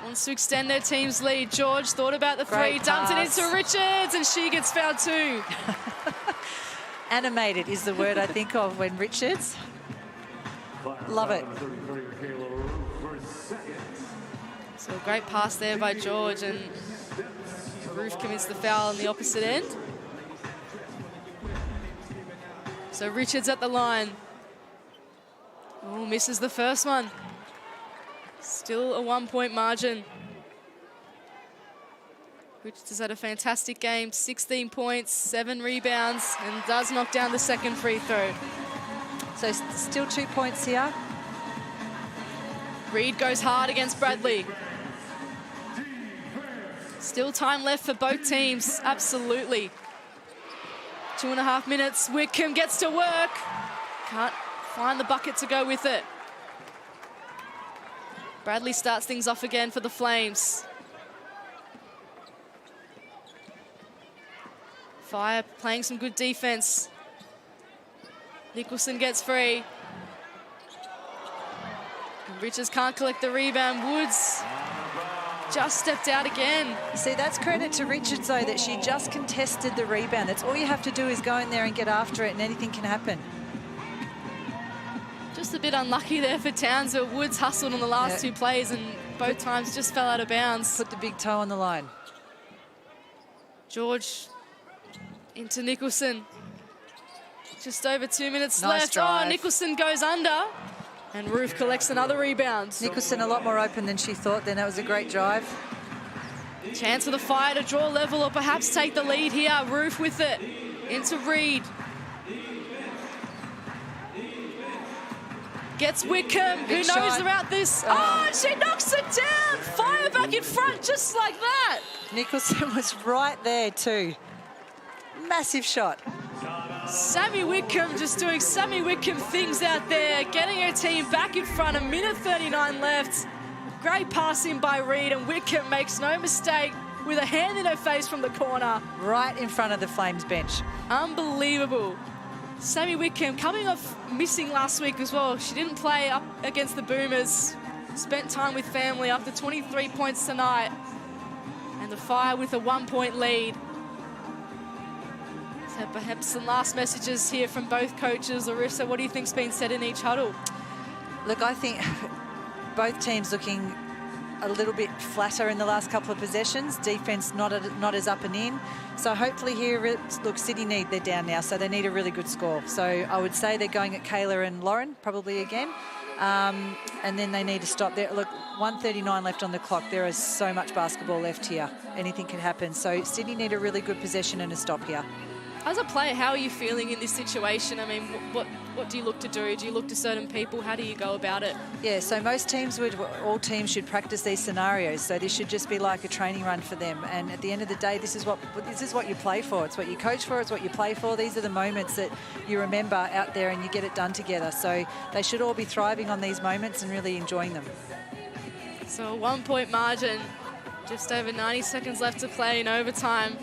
wants to extend their team's lead. George thought about the 3, dumped it into Richards, and she gets fouled too. Animated is the word I think of when Richards. Love it. So a great pass there by George, and Roof commits the foul on the opposite end. So Richards at the line. Oh, misses the first one. Still a 1-point margin. Richards has had a fantastic game. 16 points, 7 rebounds, and does knock down the second free throw. So still 2 points here. Reed goes hard against Bradley. Still time left for both teams, absolutely. 2.5 minutes, Whitcomb gets to work. Can't find the bucket to go with it. Bradley starts things off again for the Flames. Fire playing some good defense. Nicholson gets free. And Richards can't collect the rebound. Woods just stepped out again. See, that's credit to Richards, though, that she just contested the rebound. That's all you have to do is go in there and get after it, and anything can happen. Just a bit unlucky there for Townsville. Woods hustled on the last 2 plays and both times just fell out of bounds. Put the big toe on the line. George into Nicholson. Just over 2 minutes Nice left. drive. Oh, Nicholson goes under. And Roof collects another rebound. Nicholson a lot more open than she thought then. That was a great drive. Chance for the Fire to draw level or perhaps take the lead here. Roof with it. Into Reed. Gets Whitcomb, who knows about this. Oh, and she knocks it down. Fire back in front just like that. Nicholson was right there too. Massive shot. Sammy Whitcomb just doing Sammy Whitcomb things out there, getting her team back in front. 1:39 left. Great passing by Reed, and Whitcomb makes no mistake with a hand in her face from the corner. Right in front of the Flames bench. Unbelievable. Sammy Whitcomb coming off missing last week as well. She didn't play up against the Boomers. Spent time with family after 23 points tonight. And the Fire with a 1-point lead. So perhaps some last messages here from both coaches. Larissa, what do you think's been said in each huddle? Look, I think both teams looking a little bit flatter in the last couple of possessions. Defense not as up and in. So hopefully here, look, Sydney they're down now, so they need a really good score. So I would say they're going at Kayla and Lauren probably again. And then they need to stop there. Look, 1:39 left on the clock. There is so much basketball left here. Anything can happen. So Sydney need a really good possession and a stop here. As a player, how are you feeling in this situation? I mean, what do you look to do? Do you look to certain people? How do you go about it? Yeah, so all teams should practice these scenarios. So this should just be like a training run for them. And at the end of the day, this is what you play for. It's what you coach for. It's what you play for. These are the moments that you remember out there and you get it done together. So they should all be thriving on these moments and really enjoying them. So a 1-point margin, just over 90 seconds left to play in overtime.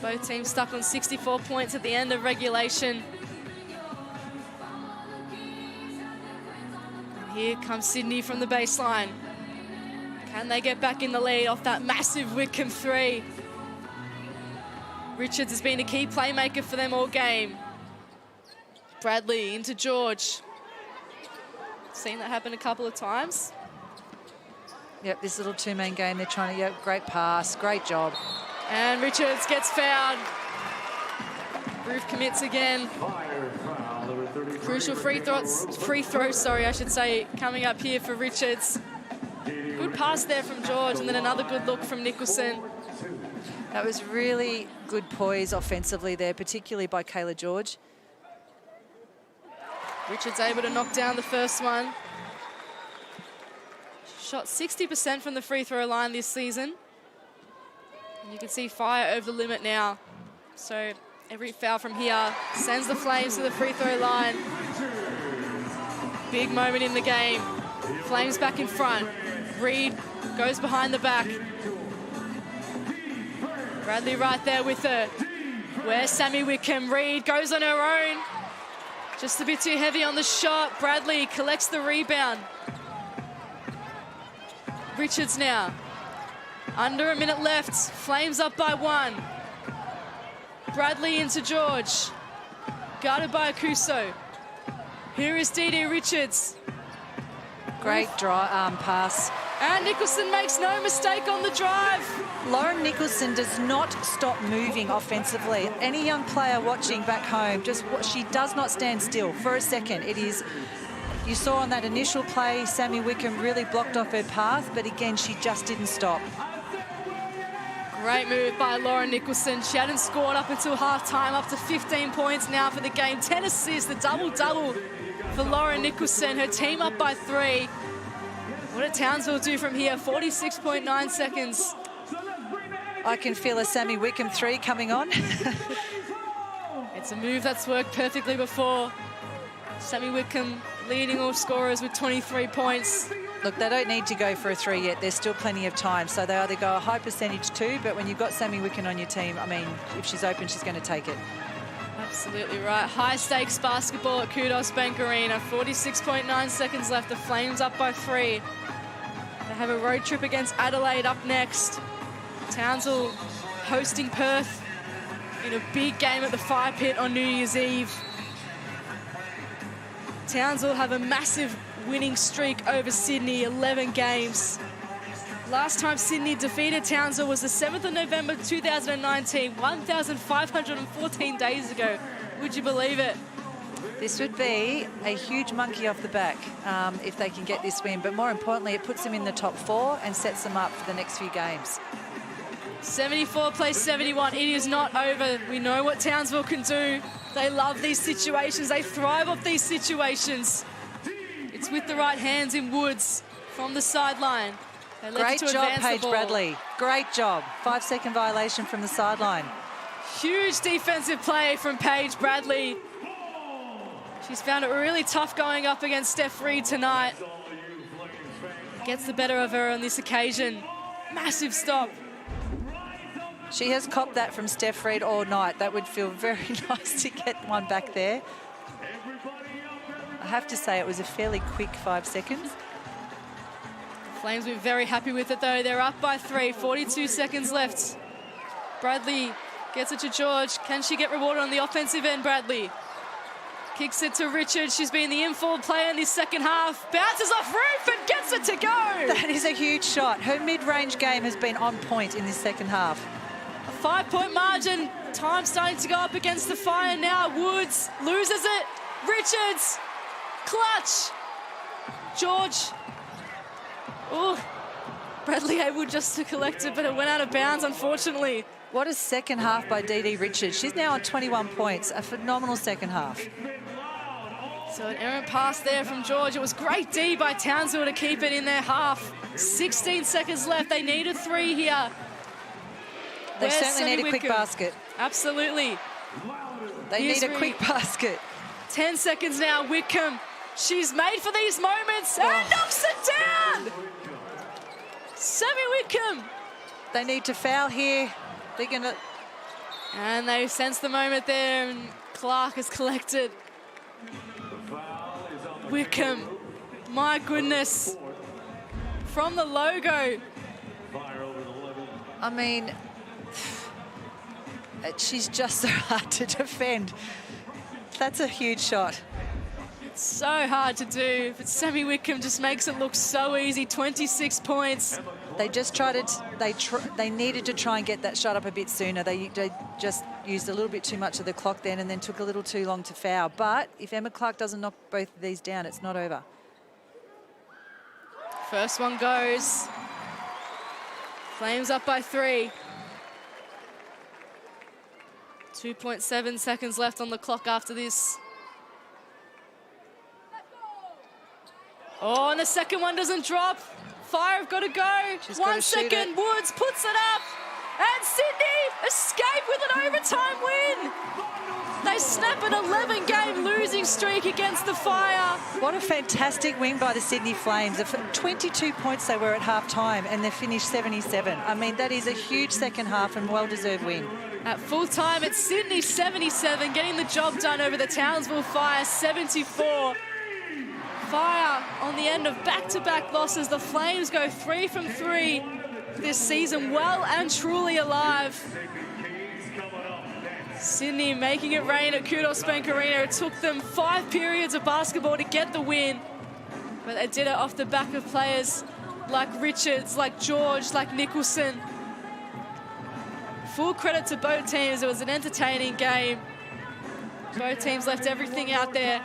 Both teams stuck on 64 points at the end of regulation. And here comes Sydney from the baseline. Can they get back in the lead off that massive Whitcomb three? Richards has been a key playmaker for them all game. Bradley into George. Seen that happen a couple of times. Yep, this little two-man game, they're trying to, great pass, great job. And Richards gets fouled. Roof commits again. Crucial free throw, I should say, coming up here for Richards. Good pass there from George, and then another good look from Nicholson. That was really good poise offensively there, particularly by Kayla George. Richards able to knock down the first one. Shot 60% from the free throw line this season. You can see Fire over the limit now. So every foul from here sends the Flames to the free throw line. Big moment in the game. Flames back in front. Reed goes behind the back. Bradley right there with her. Where's Sammy Whitcomb? Reed goes on her own. Just a bit too heavy on the shot. Bradley collects the rebound. Richards now. Under a minute left, Flames up by 1. Bradley into George. Guarded by Akuso. Here is Dee Richards. Great pass. And Nicholson makes no mistake on the drive. Lauren Nicholson does not stop moving offensively. Any young player watching back home, she does not stand still for a second. You saw on that initial play, Sammy Whitcomb really blocked off her path, but again, she just didn't stop. Great move by Lauren Nicholson. She hadn't scored up until half-time, up to 15 points now for the game. 10 assists, the double-double for Lauren Nicholson. Her team up by 3. What did Townsville do from here? 46.9 seconds. I can feel a Sammy Whitcomb 3 coming on. It's a move that's worked perfectly before. Sammy Whitcomb leading all scorers with 23 points. Look, they don't need to go for a 3 yet. There's still plenty of time. So they either go a high percentage 2, but when you've got Sammy Whitcomb on your team, I mean, if she's open, she's going to take it. Absolutely right. High stakes basketball at Qudos Bank Arena. 46.9 seconds left. The Flames up by 3. They have a road trip against Adelaide up next. Townsville hosting Perth in a big game at the Fire Pit on New Year's Eve. Townsville have a massive winning streak over Sydney, 11 games. Last time Sydney defeated Townsville was the 7th of November 2019, 1,514 days ago. Would you believe it? This would be a huge monkey off the back if they can get this win. But more importantly, it puts them in the top 4 and sets them up for the next few games. 74 plays 71. It is not over. We know what Townsville can do. They love these situations. They thrive off these situations. It's with the right hands in Woods from the sideline. Great job, Paige Bradley. Great job. 5-second violation from the sideline. Huge defensive play from Paige Bradley. She's found it really tough going up against Steph Reed tonight. gets the better of her on this occasion. Massive stop. She has copped that from Steph Reed all night. That would feel very nice to get one back there. I have to say it was a fairly quick 5 seconds. Flames were very happy with it though. They're up by 3, 42 seconds left. Bradley gets it to George. Can she get rewarded on the offensive end, Bradley? Kicks it to Richard. She's been the infield player in this second half. Bounces off roof and gets it to go. That is a huge shot. Her mid-range game has been on point in this second half. A 5-point margin. Time starting to go up against the fire now. Woods loses it. Richards. Clutch. George. Ooh. Bradley able just to collect it, but it went out of bounds, unfortunately. What a second half by Dee Richards. She's now on 21 points. A phenomenal second half. So an errant pass there from George. It was great D by Townsville to keep it in their half. 16 seconds left. They need a 3 here. They certainly need a quick basket. Absolutely. They need a quick basket. 10 seconds now, Wickham. She's made for these moments and knocks it down! Sammy Wickham. They need to foul here. They're going to... And they sense the moment there, and Clark has collected. Wickham, my goodness. From the logo. I mean, she's just so hard to defend. That's a huge shot. It's so hard to do, but Sammy Wickham just makes it look so easy. 26 points. They just tried to, they needed to try and get that shot up a bit sooner. They just used a little bit too much of the clock then and then took a little too long to foul. But if Emma Clark doesn't knock both of these down, it's not over. First one goes. Flames up by 3. 2.7 seconds left on the clock after this. Oh, and the second one doesn't drop. Fire have got to go. She's 1 second. Woods puts it up. And Sydney escape with an overtime win. They snap an 11-game losing streak against the Fire. What a fantastic win by the Sydney Flames. 22 points they were at half-time and they finished 77. I mean, that is a huge second half and well-deserved win. At full time, it's Sydney 77, getting the job done over the Townsville Fire 74. Fire on the end of back-to-back losses. The Flames go 3 from 3 this season, well and truly alive. Sydney making it rain at Qudos Bank Arena. It took them 5 periods of basketball to get the win, but they did it off the back of players like Richards, like George, like Nicholson. Full credit to both teams. It was an entertaining game. Both teams left everything out there.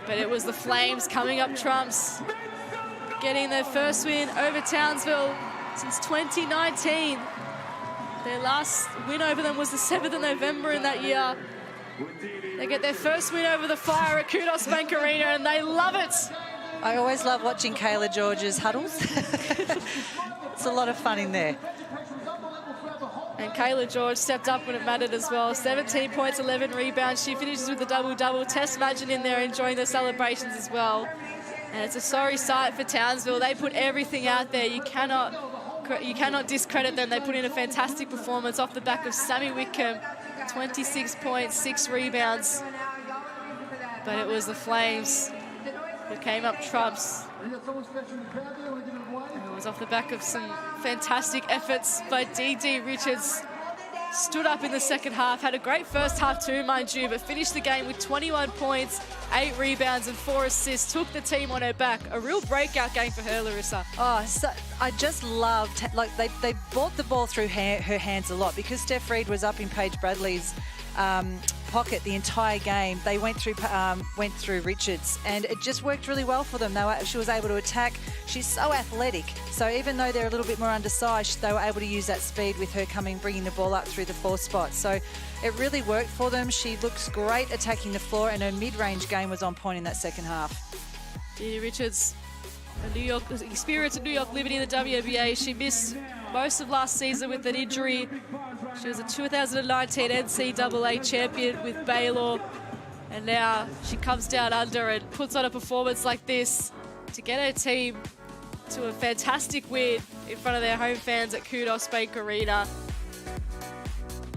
But it was the Flames coming up trumps, getting their first win over Townsville since 2019. Their last win over them was the 7th of November in that year. They get their first win over the Fire at Qudos Bank Arena, and they love it. I always love watching Kayla George's huddles. It's a lot of fun in there. And Kayla George stepped up when it mattered as well. 17 points, 11 rebounds. She finishes with a double-double. Tess Madgen in there enjoying the celebrations as well. And it's a sorry sight for Townsville. They put everything out there. You cannot discredit them. They put in a fantastic performance off the back of Sammy Wickham. 26 points, 6 rebounds. But it was the Flames who came up trumps. It was off the back of some fantastic efforts by Dee Richards. Stood up in the second half, had a great first half too, mind you, but finished the game with 21 points, 8 rebounds and 4 assists. Took the team on her back. A real breakout game for her, Larissa. Oh, so I just loved, like they brought the ball through her hands a lot because Steph Reed was up in Paige Bradley's pocket the entire game. They went through Richards, and it just worked really well for them. She was able to attack. She's so athletic, so even though they're a little bit more undersized, they were able to use that speed with her bringing the ball up through the 4 spot. So it really worked for them. She looks great attacking the floor, and her mid-range game was on point in that second half. Dee Richards, a New York experience at New York Liberty in the WNBA. She missed most of last season with an injury. She was a 2019 NCAA champion with Baylor, and now she comes down under and puts on a performance like this to get her team to a fantastic win in front of their home fans at Qudos Bank Arena.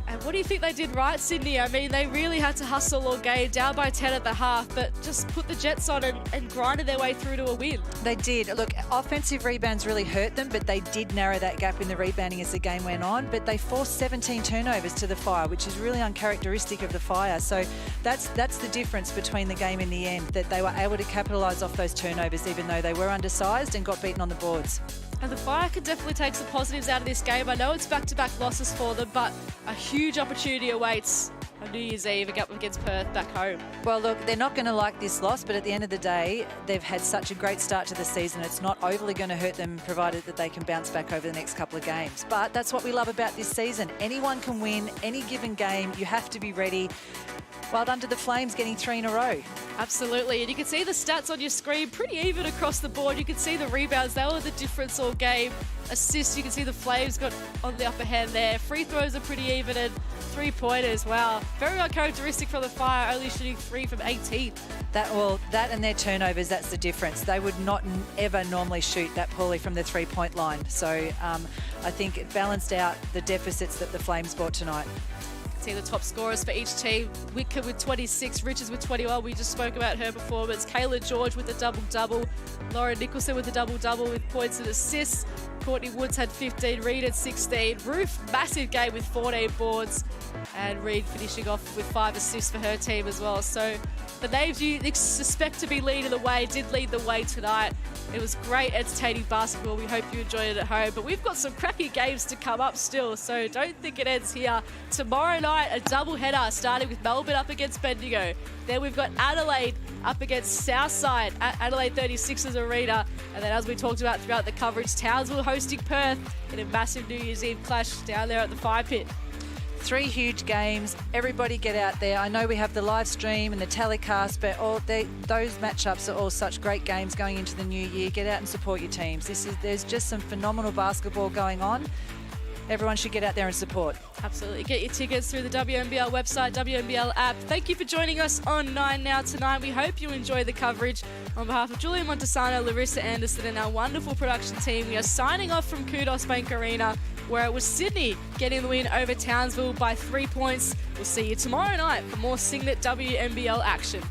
And what do you think they did right, Sydney? I mean, they really had to hustle all game, down by 10 at the half, but just put the Jets on and grinded their way through to a win. They did. Look, offensive rebounds really hurt them, but they did narrow that gap in the rebounding as the game went on. But they forced 17 turnovers to the Fire, which is really uncharacteristic of the Fire. So that's the difference between the game in the end, that they were able to capitalise off those turnovers, even though they were undersized and got beaten on the boards. And the Fire can definitely take some positives out of this game. I know it's back-to-back losses for them, but a huge opportunity awaits on New Year's Eve up against Perth back home. Well, look, they're not going to like this loss, but at the end of the day, they've had such a great start to the season. It's not overly going to hurt them, provided that they can bounce back over the next couple of games. But that's what we love about this season. Anyone can win any given game. You have to be ready. Well done to the Flames getting 3 in a row. Absolutely, and you can see the stats on your screen, pretty even across the board. You can see the rebounds, they were the difference all game. Assists, you can see the Flames got on the upper hand there. Free throws are pretty even, and 3-pointers, wow. Very uncharacteristic for the Fire, only shooting 3 from 18. That and their turnovers, that's the difference. They would not ever normally shoot that poorly from the three-point line. So I think it balanced out the deficits that the Flames brought tonight. See the top scorers for each team. Whitcomb with 26, Richards with 21. We just spoke about her performance. Kayla George with a double-double. Lauren Nicholson with a double-double with points and assists. Courtney Woods had 15, Reed had 16. Ruth, massive game with 14 boards. And Reed finishing off with 5 assists for her team as well. So the names you suspect to be leading the way did lead the way tonight. It was great, entertaining basketball. We hope you enjoyed it at home. But we've got some cracking games to come up still, so don't think it ends here. Tomorrow night, a double-header, starting with Melbourne up against Bendigo. Then we've got Adelaide up against Southside at Adelaide 36ers Arena. And then, as we talked about throughout the coverage, Townsville hosting Perth in a massive New Year's Eve clash down there at the Fire Pit. 3 huge games. Everybody get out there. I know we have the live stream and the telecast, but those matchups are all such great games going into the new year. Get out and support your teams. There's just some phenomenal basketball going on. Everyone should get out there and support. Absolutely. Get your tickets through the WNBL website, WNBL app. Thank you for joining us on 9 Now tonight. We hope you enjoy the coverage. On behalf of Julia Montesano, Larissa Anderson and our wonderful production team, we are signing off from Qudos Bank Arena, where it was Sydney getting the win over Townsville by 3 points. We'll see you tomorrow night for more Cygnett WNBL action.